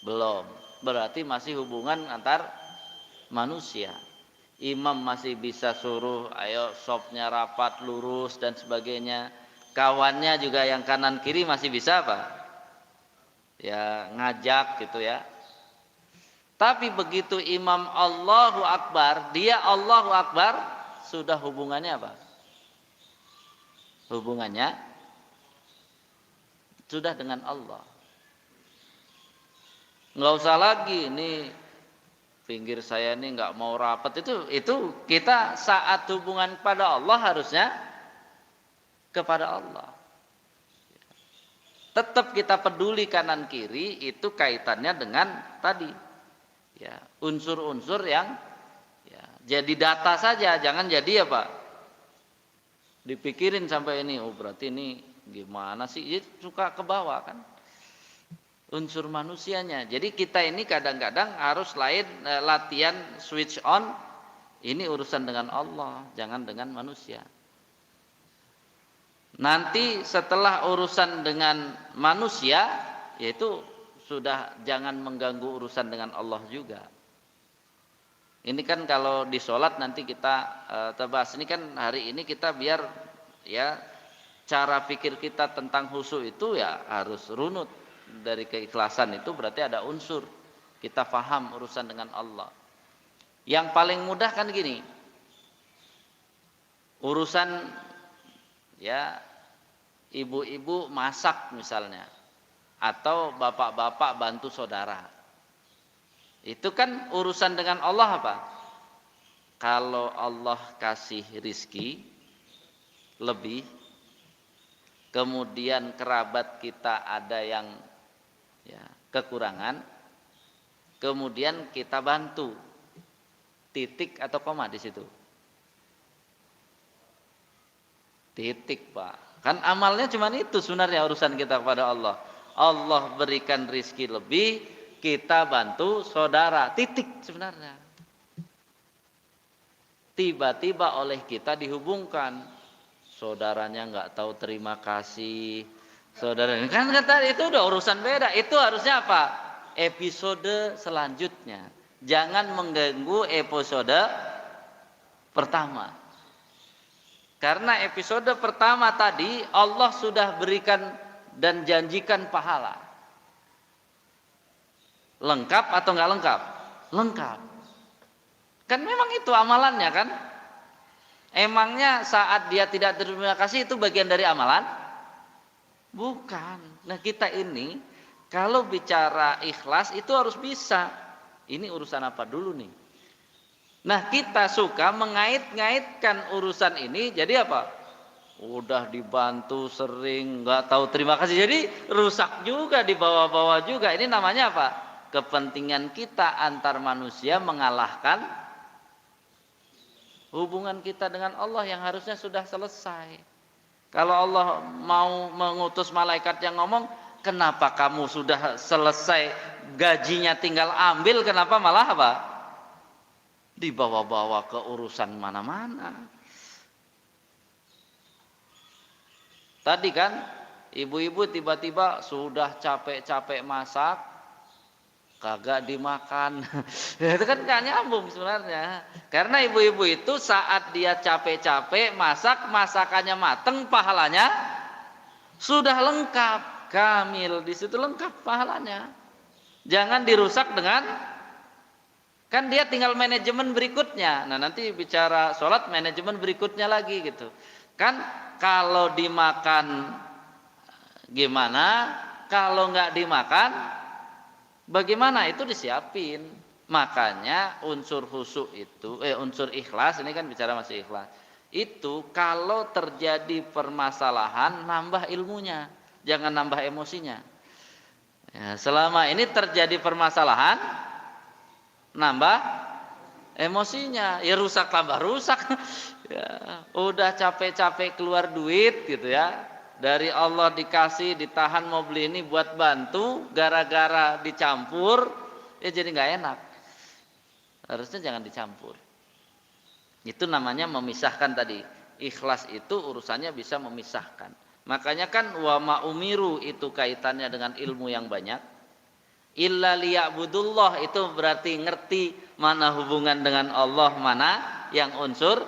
A: belum, berarti masih hubungan antar manusia. Imam masih bisa suruh ayo sopnya rapat lurus dan sebagainya, kawannya juga yang kanan kiri masih bisa ngajak gitu ya. Tapi begitu imam Allahu Akbar, dia Allahu Akbar, sudah hubungannya apa? Hubungannya sudah dengan Allah. Nggak usah lagi ini pinggir saya ini nggak mau rapat, itu kita saat hubungan pada Allah harusnya kepada Allah. Tetap kita peduli kanan kiri, itu kaitannya dengan tadi unsur-unsur yang jadi data saja, jangan jadi dipikirin sampai ini, berarti ini gimana sih, suka ke bawah kan unsur manusianya. Jadi kita ini kadang-kadang harus latihan switch on, ini urusan dengan Allah, jangan dengan manusia. Nanti setelah urusan dengan manusia, yaitu sudah jangan mengganggu urusan dengan Allah juga. Ini kan kalau di sholat nanti kita bahas. Ini kan hari ini kita biar cara pikir kita tentang khusyuk itu harus runut. Dari keikhlasan itu berarti ada unsur kita paham urusan dengan Allah. Yang paling mudah kan gini, urusan ibu-ibu masak misalnya, atau bapak-bapak bantu saudara, itu kan urusan dengan Allah apa? Kalau Allah kasih rizki lebih, kemudian kerabat kita ada yang kekurangan, kemudian kita bantu, titik atau koma di situ? Titik, Pak. Kan amalnya cuma itu sebenarnya urusan kita kepada Allah. Allah berikan rizki lebih, kita bantu saudara, titik sebenarnya. Tiba-tiba oleh kita dihubungkan, saudaranya nggak tahu terima kasih, saudaranya kan kata itu udah urusan beda. Itu harusnya apa? Episode selanjutnya. Jangan mengganggu episode pertama. Karena episode pertama tadi Allah sudah berikan dan janjikan pahala. Lengkap atau nggak lengkap? Lengkap. Kan memang itu amalannya kan? Emangnya saat dia tidak terima kasih itu bagian dari amalan? Bukan. Nah kita ini kalau bicara ikhlas itu harus bisa. Ini urusan apa dulu nih? Nah, kita suka mengait-ngaitkan urusan ini jadi apa? Udah dibantu sering nggak tahu terima kasih, jadi rusak juga di bawah-bawah juga. Ini namanya apa? Kepentingan kita antar manusia mengalahkan hubungan kita dengan Allah yang harusnya sudah selesai. Kalau Allah mau mengutus malaikat yang ngomong, kenapa kamu sudah selesai gajinya tinggal ambil, kenapa malah apa? Dibawa-bawa ke urusan mana-mana. Tadi kan ibu-ibu tiba-tiba sudah capek-capek masak kagak dimakan. Itu kan gak nyambung sebenarnya. Karena ibu-ibu itu saat dia capek-capek masak, masakannya mateng, pahalanya sudah lengkap, kamil, di situ lengkap pahalanya. Jangan dirusak dengan, kan dia tinggal manajemen berikutnya. Nah, nanti bicara sholat manajemen berikutnya lagi gitu. Kan kalau dimakan gimana, kalau nggak dimakan bagaimana, itu disiapin. Makanya unsur khusyuk itu, unsur ikhlas, ini kan bicara masih ikhlas. Itu kalau terjadi permasalahan nambah ilmunya, jangan nambah emosinya. Ya, selama ini terjadi permasalahan nambah emosinya, ya rusak tambah rusak. Ya, udah capek-capek keluar duit gitu ya, dari Allah dikasih, ditahan mau beli ini buat bantu, gara-gara dicampur ya jadi nggak enak. Harusnya jangan dicampur. Itu namanya memisahkan tadi. Ikhlas itu urusannya bisa memisahkan. Makanya kan wa ma umiru itu kaitannya dengan ilmu yang banyak. Illa liya'budullah itu berarti ngerti mana hubungan dengan Allah, mana yang unsur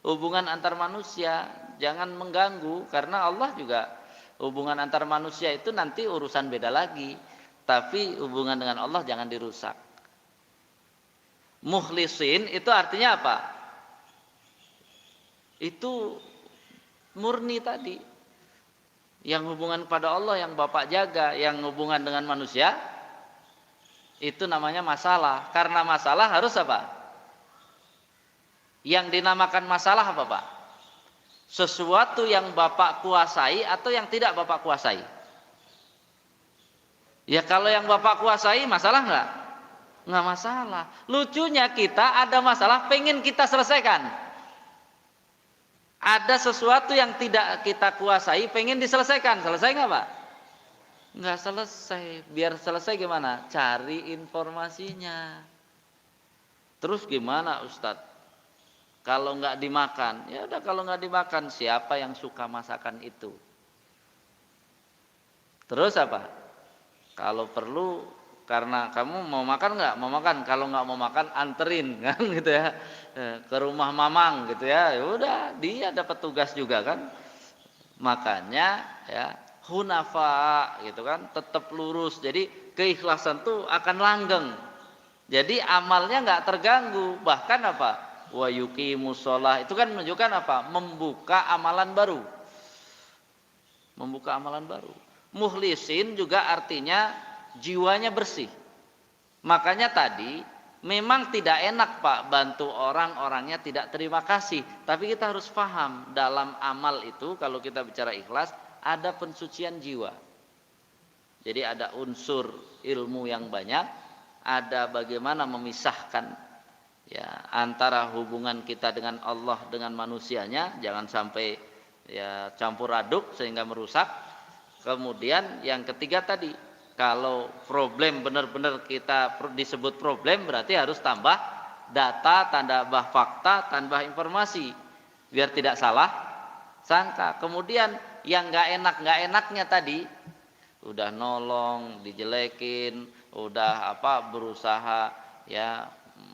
A: hubungan antar manusia. Jangan mengganggu, karena Allah juga hubungan antar manusia itu nanti urusan beda lagi. Tapi hubungan dengan Allah jangan dirusak. Mukhlisin itu artinya apa? Itu murni tadi. Yang hubungan pada Allah yang Bapak jaga, yang hubungan dengan manusia itu namanya masalah. Karena masalah harus apa? Yang dinamakan masalah apa, Pak? Sesuatu yang Bapak kuasai atau yang tidak Bapak kuasai? Ya kalau yang Bapak kuasai masalah enggak? Enggak masalah. Lucunya kita ada masalah pengen kita selesaikan. Ada sesuatu yang tidak kita kuasai pengen diselesaikan. Selesai enggak, Pak? Enggak selesai. Biar selesai gimana? Cari informasinya. Terus gimana, Ustadz? Kalau nggak dimakan, ya udah, kalau nggak dimakan siapa yang suka masakan itu? Terus apa? Kalau perlu, karena kamu mau makan nggak? Mau makan. Kalau nggak mau makan, anterin kan gitu ya, ke rumah mamang gitu ya. Ya udah, dia dapat tugas juga kan. Makanya ya hunafa gitu kan, tetap lurus. Jadi keikhlasan tuh akan langgeng. Jadi amalnya nggak terganggu. Bahkan apa? Wa yuqimus shalah itu kan menunjukkan apa? Membuka amalan baru. Membuka amalan baru. Mukhlisin juga artinya jiwanya bersih. Makanya tadi memang tidak enak, Pak, bantu orang, orangnya tidak terima kasih. Tapi kita harus paham dalam amal itu kalau kita bicara ikhlas ada pensucian jiwa. Jadi ada unsur ilmu yang banyak, ada bagaimana memisahkan ya antara hubungan kita dengan Allah dengan manusianya, jangan sampai ya campur aduk sehingga merusak. Kemudian yang ketiga tadi, kalau problem benar-benar kita disebut problem berarti harus tambah data, tambah fakta, tambah informasi biar tidak salah sangka. Kemudian yang nggak enaknya tadi udah nolong dijelekin, udah berusaha ya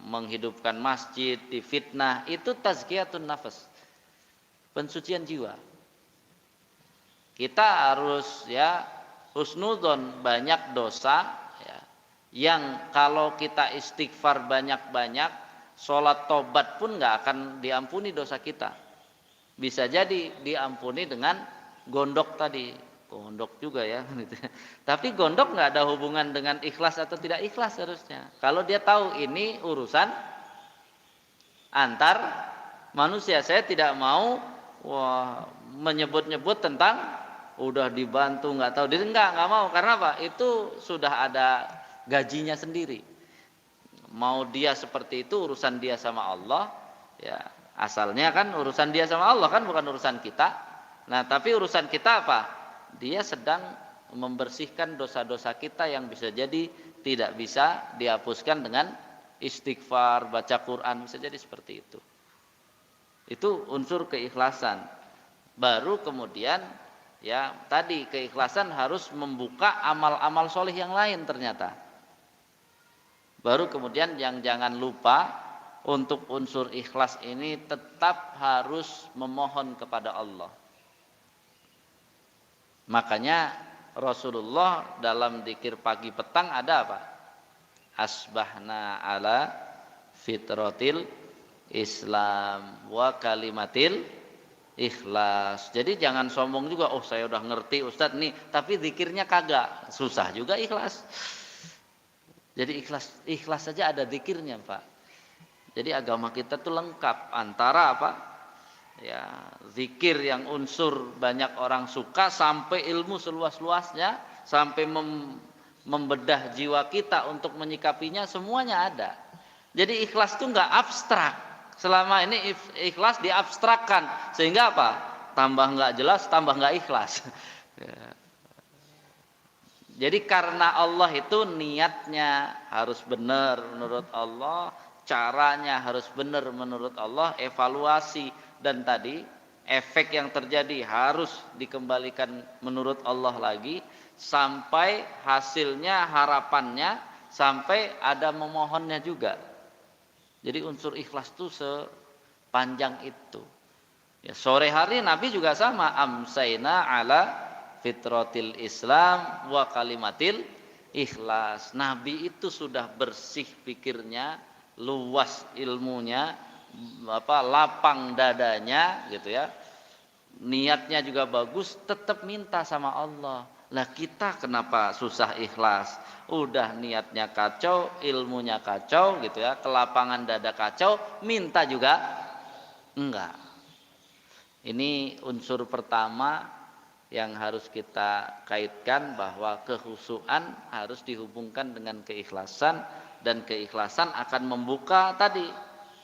A: menghidupkan masjid, difitnah, itu tazkiyatun nafas, pensucian jiwa. Kita harus ya husnudzon, banyak dosa ya, yang kalau kita istighfar banyak-banyak, sholat tobat pun nggak akan diampuni dosa kita. Bisa jadi diampuni dengan gondok tadi, gondok juga ya. Tapi gondok nggak ada hubungan dengan ikhlas atau tidak ikhlas harusnya. Kalau dia tahu ini urusan antar manusia. Saya tidak mau menyebut-nyebut tentang udah dibantu nggak tahu diri, nggak mau. Karena apa? Itu sudah ada gajinya sendiri. Mau dia seperti itu urusan dia sama Allah, ya asalnya kan urusan dia sama Allah kan, bukan urusan kita. Nah tapi urusan kita apa? Dia sedang membersihkan dosa-dosa kita yang bisa jadi tidak bisa dihapuskan dengan istighfar, baca Quran, bisa jadi seperti itu. Itu unsur keikhlasan. Baru kemudian ya tadi keikhlasan harus membuka amal-amal soleh yang lain ternyata. Baru kemudian yang jangan lupa untuk unsur ikhlas ini tetap harus memohon kepada Allah. Makanya Rasulullah dalam dzikir pagi petang ada apa? Asbahna ala fitratil Islam wa kalimatil ikhlas. Jadi jangan sombong juga, oh saya udah ngerti Ustadz nih, tapi zikirnya kagak. Susah juga ikhlas. Jadi ikhlas saja ada zikirnya, Pak. Jadi agama kita tuh lengkap antara apa? Ya, zikir yang unsur banyak orang suka sampai ilmu seluas-luasnya, sampai membedah jiwa kita untuk menyikapinya, semuanya ada. Jadi ikhlas itu nggak abstrak. Selama ini ikhlas diabstrakkan sehingga apa? Tambah nggak jelas, tambah nggak ikhlas. Ya. Jadi karena Allah itu niatnya harus benar menurut Allah, caranya harus benar menurut Allah, evaluasi dan tadi efek yang terjadi harus dikembalikan menurut Allah lagi, sampai hasilnya, harapannya, sampai ada memohonnya juga. Jadi unsur ikhlas itu sepanjang itu. Ya, sore hari Nabi juga sama, amsayna ala fitratil Islam wa kalimatil ikhlas. Nabi itu sudah bersih pikirnya, luas ilmunya, lapang dadanya gitu ya. Niatnya juga bagus, tetap minta sama Allah. Lah kita kenapa susah ikhlas? Udah niatnya kacau, ilmunya kacau gitu ya, kelapangan dada kacau, minta juga enggak. Ini unsur pertama yang harus kita kaitkan, bahwa kekhusyuan harus dihubungkan dengan keikhlasan, dan keikhlasan akan membuka tadi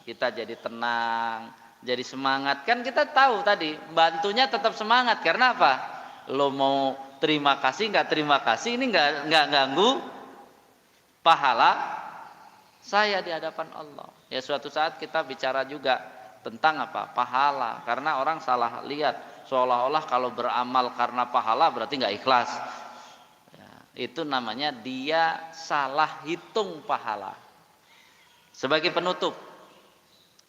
A: kita jadi tenang, jadi semangat. Kan kita tahu tadi bantunya tetap semangat karena apa? Lo mau terima kasih nggak terima kasih, ini nggak ganggu pahala saya di hadapan Allah. Ya suatu saat kita bicara juga tentang apa? Pahala, karena orang salah lihat. Seolah-olah kalau beramal karena pahala berarti nggak ikhlas. Ya, itu namanya dia salah hitung pahala. Sebagai penutup,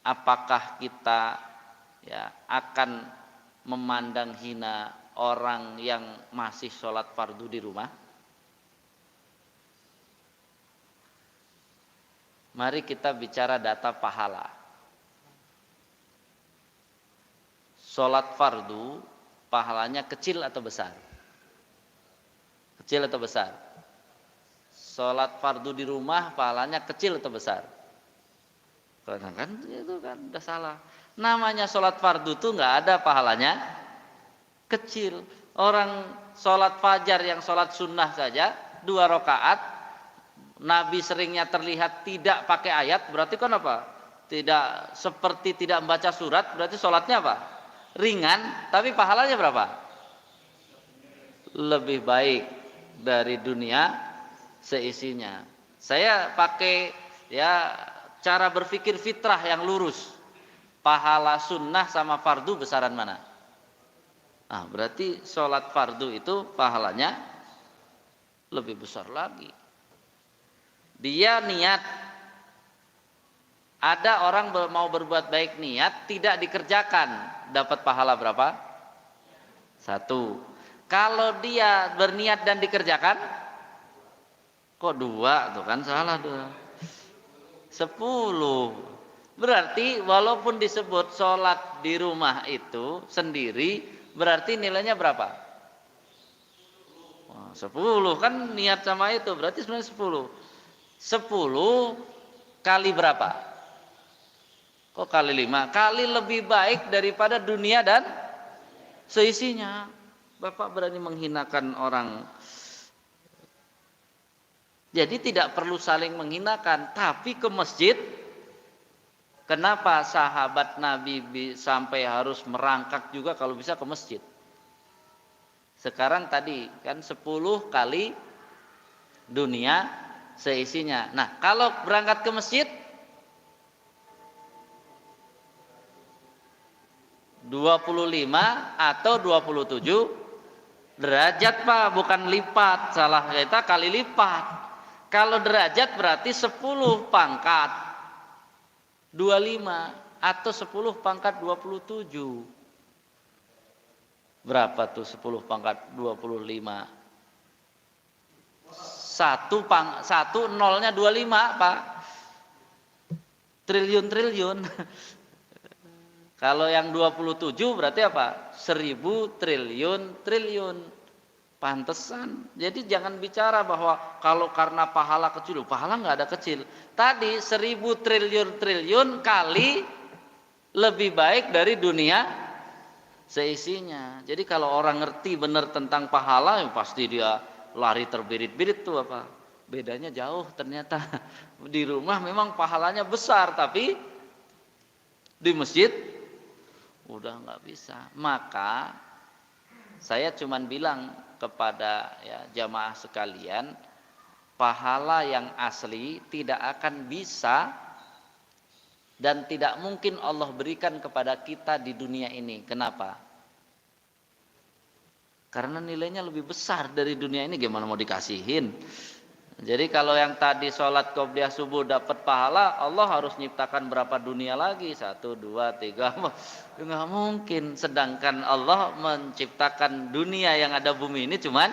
A: apakah kita ya akan memandang hina orang yang masih sholat fardu di rumah? Mari kita bicara data pahala. Sholat fardu pahalanya kecil atau besar? Kecil atau besar? Sholat fardu di rumah pahalanya kecil atau besar? Karena kan itu kan udah salah. Namanya sholat fardu tuh nggak ada pahalanya kecil. Orang sholat fajar yang sholat sunnah saja 2 rakaat, Nabi seringnya terlihat tidak pakai ayat, berarti kan apa? Tidak seperti tidak membaca surat, berarti sholatnya apa? Ringan, tapi pahalanya berapa? Lebih baik dari dunia seisinya. Saya pakai ya cara berpikir fitrah yang lurus. Pahala sunnah sama fardu besaran mana? Ah, berarti sholat fardu itu pahalanya lebih besar lagi. Dia niat. Ada orang mau berbuat baik niat, tidak dikerjakan, dapat pahala berapa? 1. Kalau dia berniat dan dikerjakan, kok 2? Tuh kan salah 2. 10. Berarti walaupun disebut sholat di rumah itu sendiri, berarti nilainya berapa? 10. Kan niat sama itu, berarti sebenarnya 10. 10 kali berapa? Kok kali 5? Kali lebih baik daripada dunia dan seisinya. Bapak berani menghinakan orang. Jadi tidak perlu saling menghinakan, tapi ke masjid. Kenapa sahabat Nabi sampai harus merangkak juga kalau bisa ke masjid? Sekarang tadi kan 10 kali dunia seisinya. Nah, kalau berangkat ke masjid 25 atau 27 derajat Pak, bukan lipat. Salah kita kali lipat. Kalau derajat berarti 10 pangkat 25 atau 10 pangkat 27. Berapa tuh 10 pangkat 25? Satu nolnya 25 Pak. Triliun. Kalau yang 27 berarti apa? 1000 triliun. Pantesan. Jadi jangan bicara bahwa kalau karena pahala kecil. Pahala nggak ada kecil. Tadi 1000 triliun kali lebih baik dari dunia seisinya. Jadi kalau orang ngerti benar tentang pahala, ya pasti dia lari terbirit-birit tuh apa. Bedanya jauh ternyata. Di rumah memang pahalanya besar, tapi di masjid udah nggak bisa. Maka saya cuman bilang kepada jamaah sekalian, pahala yang asli tidak akan bisa dan tidak mungkin Allah berikan kepada kita di dunia ini. Kenapa? Karena nilainya lebih besar dari dunia ini, gimana mau dikasihin? Jadi kalau yang tadi sholat qobliyah subuh dapat pahala, Allah harus nyiptakan berapa dunia lagi? 1, 2, 3, nggak mungkin. Sedangkan Allah menciptakan dunia yang ada bumi ini cuman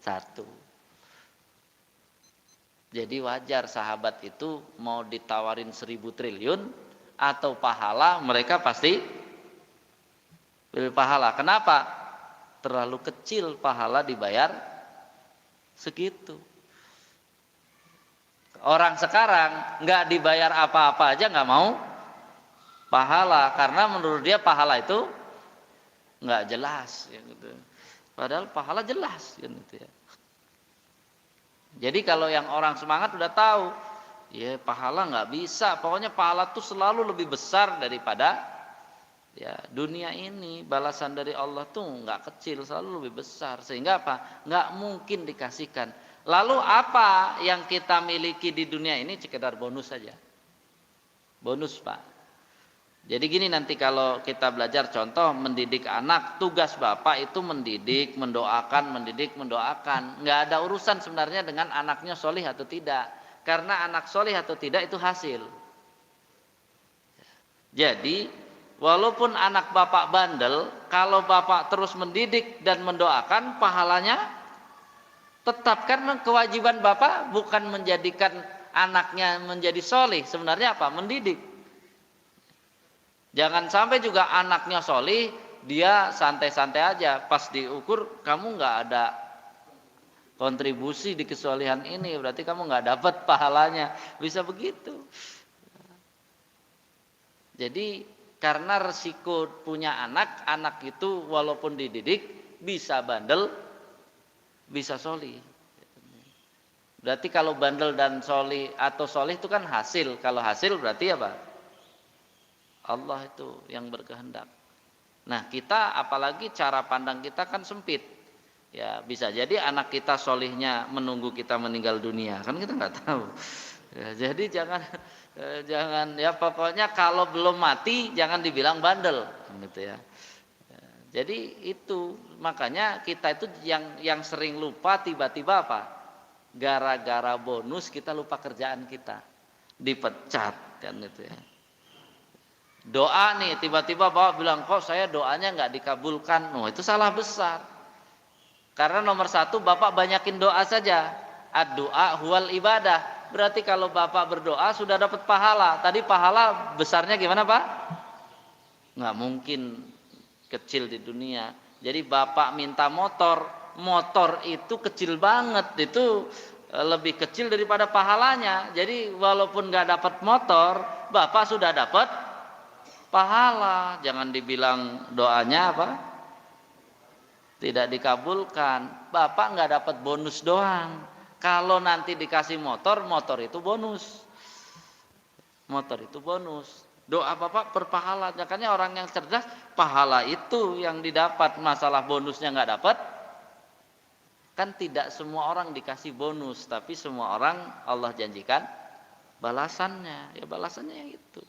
A: 1. Jadi wajar sahabat itu mau ditawarin 1000 triliun atau pahala, mereka pasti pilih pahala. Kenapa? Terlalu kecil pahala dibayar segitu. Orang sekarang nggak dibayar apa-apa aja nggak mau pahala, karena menurut dia pahala itu nggak jelas, ya gitu. Padahal pahala jelas, ya gitu ya. Jadi kalau yang orang semangat udah tahu, ya pahala nggak bisa. Pokoknya pahala tuh selalu lebih besar daripada dunia ini. Balasan dari Allah tuh nggak kecil, selalu lebih besar. Sehingga apa? Nggak mungkin dikasihkan. Lalu apa yang kita miliki di dunia ini? Sekedar bonus saja. Bonus Pak. Jadi gini, nanti kalau kita belajar contoh mendidik anak, tugas Bapak itu mendidik, mendoakan, nggak ada urusan sebenarnya dengan anaknya solih atau tidak, karena anak solih atau tidak itu hasil. Jadi walaupun anak Bapak bandel, kalau Bapak terus mendidik dan mendoakan, pahalanya tetap, karena kewajiban Bapak bukan menjadikan anaknya menjadi solih, sebenarnya apa? Mendidik. Jangan sampai juga anaknya solih, dia santai-santai aja, pas diukur kamu nggak ada kontribusi di kesolihan ini, berarti kamu nggak dapat pahalanya, bisa begitu. Jadi karena resiko punya anak itu walaupun dididik bisa bandel, bisa solih. Berarti kalau bandel dan solih atau solih itu kan hasil. Kalau hasil berarti apa? Allah itu yang berkehendak. Nah kita apalagi cara pandang kita kan sempit. Ya bisa jadi anak kita solihnya menunggu kita meninggal dunia, kan kita nggak tahu. Ya, jadi jangan ya pokoknya kalau belum mati jangan dibilang bandel, gitu ya. Jadi itu makanya kita itu yang sering lupa tiba-tiba apa? Gara-gara bonus kita lupa kerjaan kita, dipecat kan gitu ya. Doa nih tiba-tiba Bapak bilang kok saya doanya nggak dikabulkan, itu salah besar. Karena nomor 1 Bapak banyakin doa saja, ad-doa huwal ibadah. Berarti kalau Bapak berdoa sudah dapat pahala. Tadi pahala besarnya gimana Pak? Nggak mungkin kecil di dunia. Jadi Bapak minta motor itu kecil banget, itu lebih kecil daripada pahalanya. Jadi walaupun nggak dapat motor, bapak sudah dapat pahala. Jangan dibilang doanya apa? Tidak dikabulkan. Bapak nggak dapat bonus doang. Kalau nanti dikasih motor, motor itu bonus. Motor itu bonus. Doa bapak berpahala. Makanya orang yang cerdas, pahala itu yang didapat. Masalah bonusnya nggak dapat. Kan tidak semua orang dikasih bonus, tapi semua orang Allah janjikan balasannya. Ya balasannya yang itu.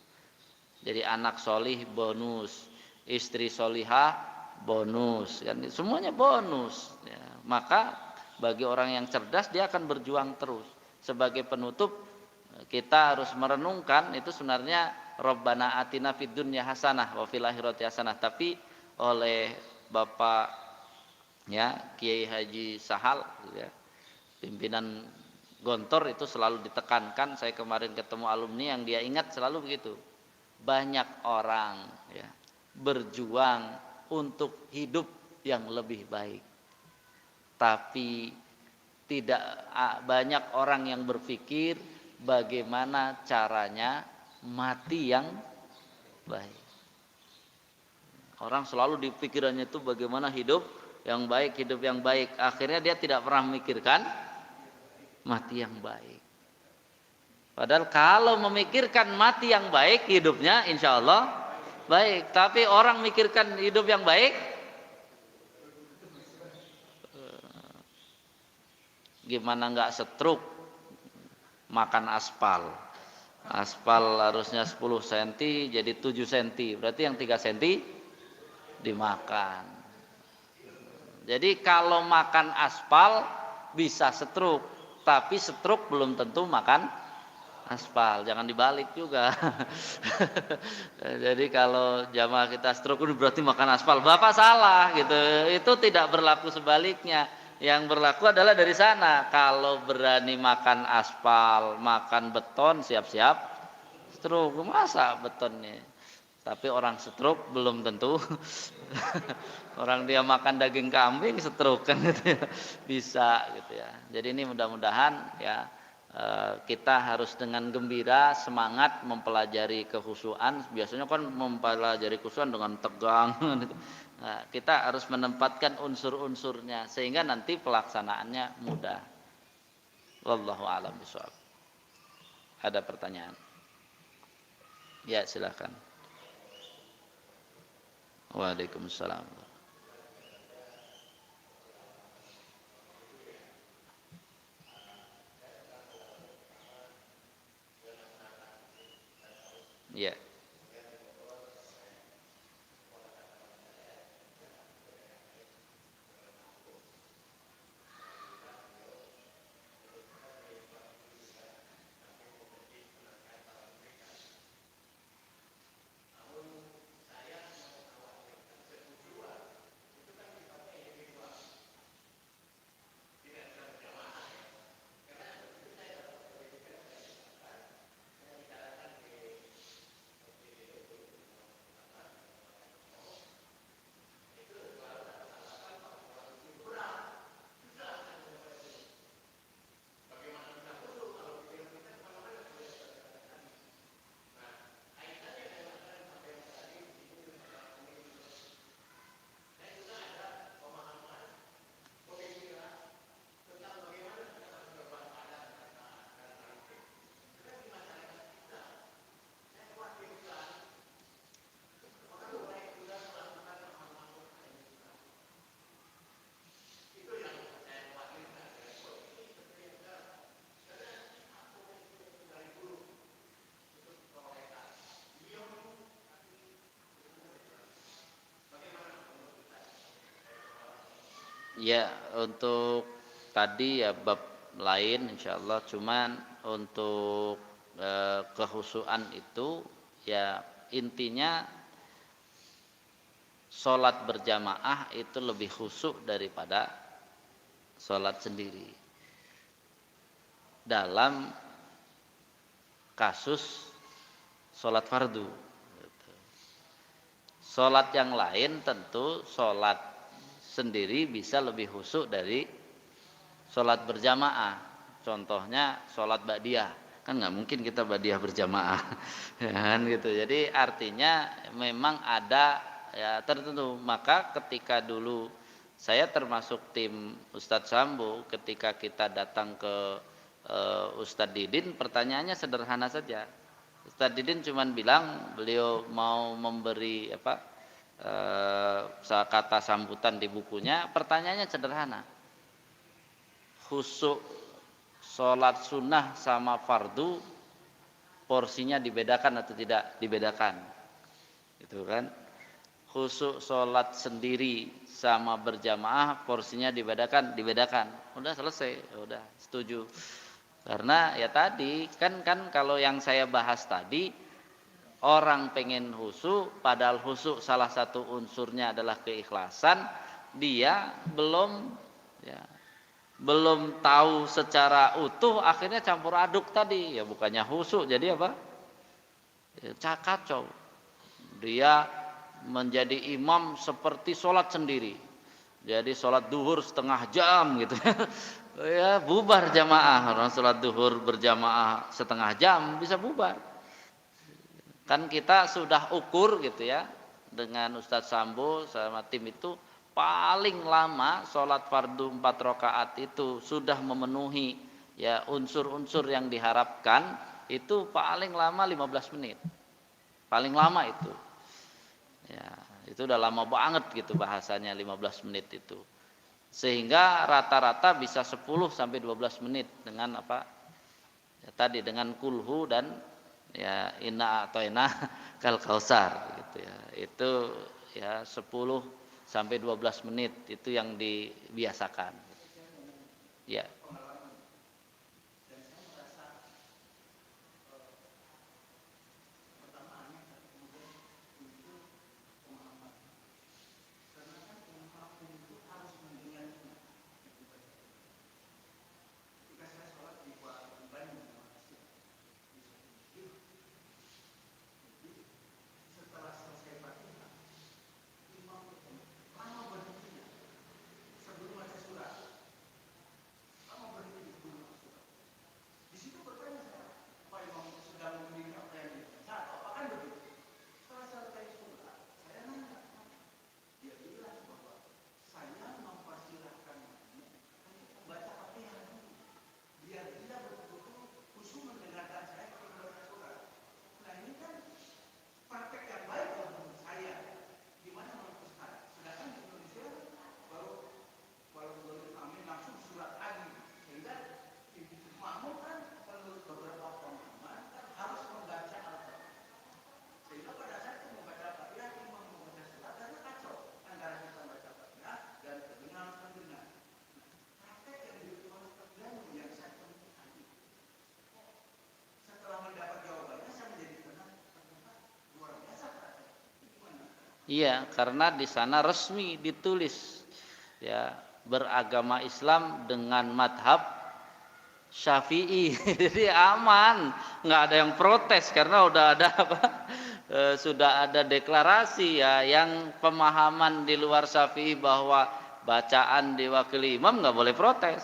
A: Jadi anak solih bonus, istri solihah bonus, kan semuanya bonus. Ya, maka bagi orang yang cerdas dia akan berjuang terus. Sebagai penutup kita harus merenungkan itu sebenarnya Rabbana atina fid dunya hasanah wa fil akhirati hasanah, tapi oleh Bapak ya Kiai Haji Sahal ya, pimpinan Gontor itu selalu ditekankan. Saya kemarin ketemu alumni yang dia ingat selalu begitu. Banyak orang ya berjuang untuk hidup yang lebih baik, tapi tidak banyak orang yang berpikir bagaimana caranya mati yang baik. Orang selalu di pikirannya itu bagaimana hidup yang baik, hidup yang baik. Akhirnya dia tidak pernah memikirkan mati yang baik. Padahal kalau memikirkan mati yang baik, hidupnya insya Allah baik. Tapi orang mikirkan hidup yang baik, gimana nggak stroke makan aspal. Aspal harusnya 10 cm jadi 7 cm. Berarti yang 3 cm dimakan. Jadi kalau makan aspal bisa stroke, tapi stroke belum tentu makan aspal. Jangan dibalik juga. Jadi kalau jamaah kita stroke berarti makan aspal. Bapak salah gitu. Itu tidak berlaku sebaliknya. Yang berlaku adalah dari sana. Kalau berani makan aspal, makan beton, siap-siap stroke. Masa betonnya? Tapi orang stroke belum tentu. Orang dia makan daging kambing stroke kan gitu ya. Bisa gitu ya. Jadi ini mudah-mudahan ya kita harus dengan gembira semangat mempelajari kekhusyuan. Biasanya kan mempelajari kekhusyuan dengan tegang. Nah, kita harus menempatkan unsur-unsurnya sehingga nanti pelaksanaannya mudah. Wallahu a'lam bishawab. Ada pertanyaan? Ya silakan. Waalaikumsalam. Ya. Ya, untuk tadi ya bab lain insyaallah, cuman untuk kehusuan itu ya intinya sholat berjamaah itu lebih khusyuk daripada sholat sendiri dalam kasus sholat fardu. Sholat yang lain tentu sholat sendiri bisa lebih khusyuk dari sholat berjamaah. contohnya sholat ba'diyah, kan nggak mungkin kita ba'diyah berjamaah, ya kan gitu. Jadi artinya memang ada ya tertentu. Maka ketika dulu saya termasuk tim Ustadz Sambo, ketika kita datang ke Ustadz Didin, pertanyaannya sederhana saja. Ustadz Didin cuman bilang beliau mau memberi kata sambutan di bukunya. Pertanyaannya sederhana, khusyuk sholat sunnah sama fardu porsinya dibedakan atau tidak dibedakan, gitu kan? Khusyuk sholat sendiri sama berjamaah porsinya dibedakan, udah selesai, udah setuju. Karena ya tadi kan kalau yang saya bahas tadi, orang pengen khusyuk, padahal khusyuk salah satu unsurnya adalah keikhlasan, dia belum tahu secara utuh, akhirnya campur aduk tadi, ya bukannya khusyuk jadi apa? Ya, kacau. Dia menjadi imam seperti sholat sendiri, jadi sholat duhur setengah jam gitu ya bubar jamaah. Orang sholat duhur berjamaah setengah jam bisa bubar. Kan kita sudah ukur gitu ya dengan Ustadz Sambo sama tim itu, paling lama sholat fardu 4 rakaat itu sudah memenuhi ya unsur-unsur yang diharapkan, itu paling lama 15 menit. Paling lama itu. Ya, itu udah lama banget gitu bahasanya 15 menit itu. Sehingga rata-rata bisa 10 sampai 12 menit dengan apa? Ya, tadi dengan kulhu dan ya inna a'toina kal kausar gitu ya. Itu ya 10 sampai 12 menit itu yang dibiasakan. Ya. Iya, karena di sana resmi ditulis ya beragama Islam dengan madhab Syafi'i. Jadi aman, nggak ada yang protes karena udah ada sudah ada deklarasi ya, yang pemahaman di luar Syafi'i bahwa bacaan diwakili imam nggak boleh protes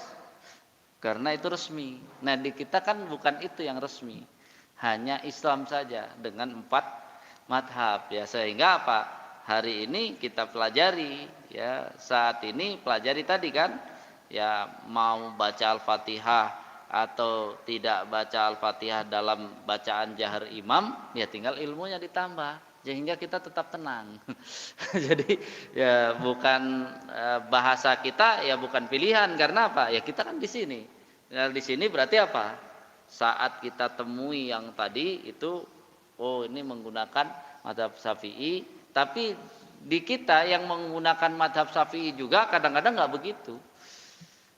A: karena itu resmi. Nah di kita kan bukan itu yang resmi, hanya Islam saja dengan 4 madhab ya, sehingga apa? Hari ini kita pelajari ya, saat ini pelajari tadi kan ya, mau baca Al-Fatihah atau tidak baca Al-Fatihah dalam bacaan jahar imam, ya tinggal ilmunya ditambah sehingga kita tetap tenang. Jadi ya bukan bahasa kita ya bukan pilihan, karena apa? Ya kita kan di sini. Nah, di sini berarti apa? Saat kita temui yang tadi itu, oh ini menggunakan mazhab Syafi'i. Tapi di kita yang menggunakan mazhab Syafi'i juga kadang-kadang nggak begitu,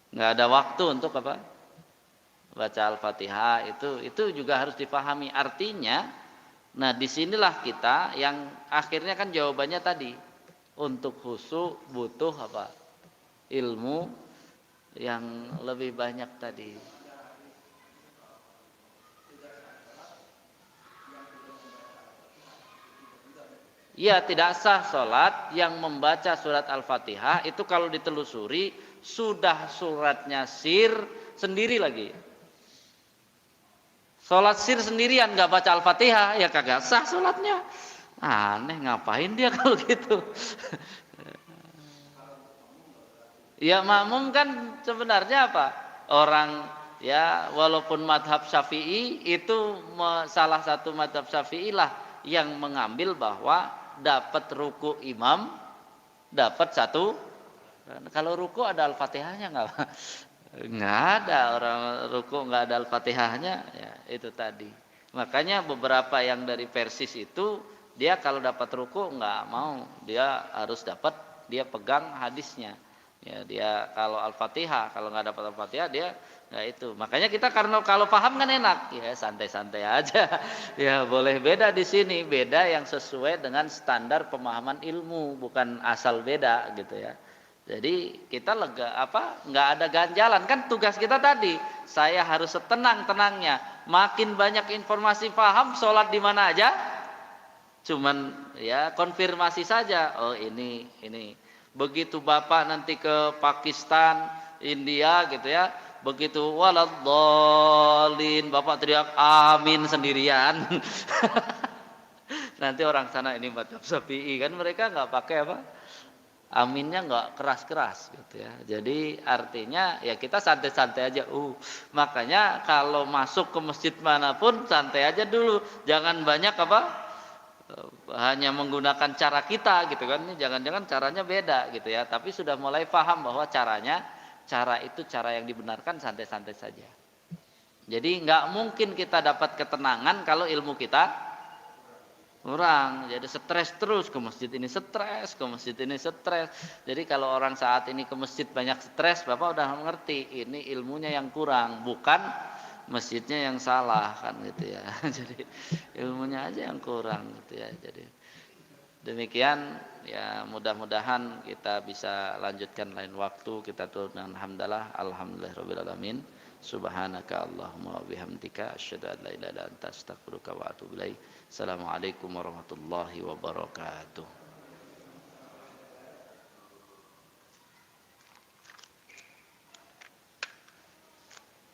A: nggak ada waktu untuk apa? Baca Al-Fatihah. Itu juga harus dipahami artinya. Nah disinilah kita yang akhirnya kan jawabannya tadi, untuk khusyuk butuh apa? Ilmu yang lebih banyak tadi. Ya tidak sah sholat yang membaca surat Al-Fatihah itu kalau ditelusuri sudah suratnya sir sendiri lagi. Sholat sir sendirian nggak baca Al-Fatihah ya kagak sah sholatnya. Aneh, ngapain dia kalau gitu? Ya makmum kan sebenarnya apa? Orang ya walaupun madhab Syafi'i itu salah satu madhab Syafi'i lah yang mengambil bahwa dapat ruku imam dapat satu. Kalau ruku ada Al-Fatihahnya nggak? Nggak ada, orang ruku nggak ada Al-Fatihahnya ya itu tadi. Makanya beberapa yang dari Persis itu dia kalau dapat ruku nggak mau, dia harus dapat, dia pegang hadisnya. Ya dia kalau Al-Fatihah, kalau nggak dapat Al-Fatihah dia nggak itu. Makanya kita karena kalau paham kan enak, ya santai-santai aja. Ya boleh beda di sini, beda yang sesuai dengan standar pemahaman ilmu, bukan asal beda gitu ya. Jadi kita lega nggak ada ganjalan kan tugas kita tadi. Saya harus setenang-tenangnya. Makin banyak informasi paham, sholat di mana aja. Cuman ya konfirmasi saja. Oh ini. Begitu Bapak nanti ke Pakistan, India gitu ya. Begitu waladhdallin, Bapak teriak amin sendirian. Nanti orang sana ini madzhab Syafi'i kan mereka nggak pakai aminnya nggak keras-keras gitu ya. Jadi artinya ya kita santai-santai aja. Makanya kalau masuk ke masjid manapun santai aja dulu. Jangan banyak hanya menggunakan cara kita gitu kan. Jangan-jangan caranya beda gitu ya. Tapi sudah mulai paham bahwa cara itu cara yang dibenarkan, santai-santai saja. Jadi nggak mungkin kita dapat ketenangan kalau ilmu kita kurang. Jadi stres terus, ke masjid ini stres, ke masjid ini stres. Jadi kalau orang saat ini ke masjid banyak stres, Bapak udah mengerti ini ilmunya yang kurang, bukan masjidnya yang salah kan gitu ya. Jadi ilmunya aja yang kurang gitu ya. Jadi demikian ya, mudah-mudahan kita bisa lanjutkan lain waktu. Kita tuh dengan alhamdulillahirabbil alamin. Subhanaka Allahumma wa bihamdika asyhadu an la ilaha illa anta astaghfiruka wa atubu ilaik. Assalamualaikum warahmatullahi wabarakatuh.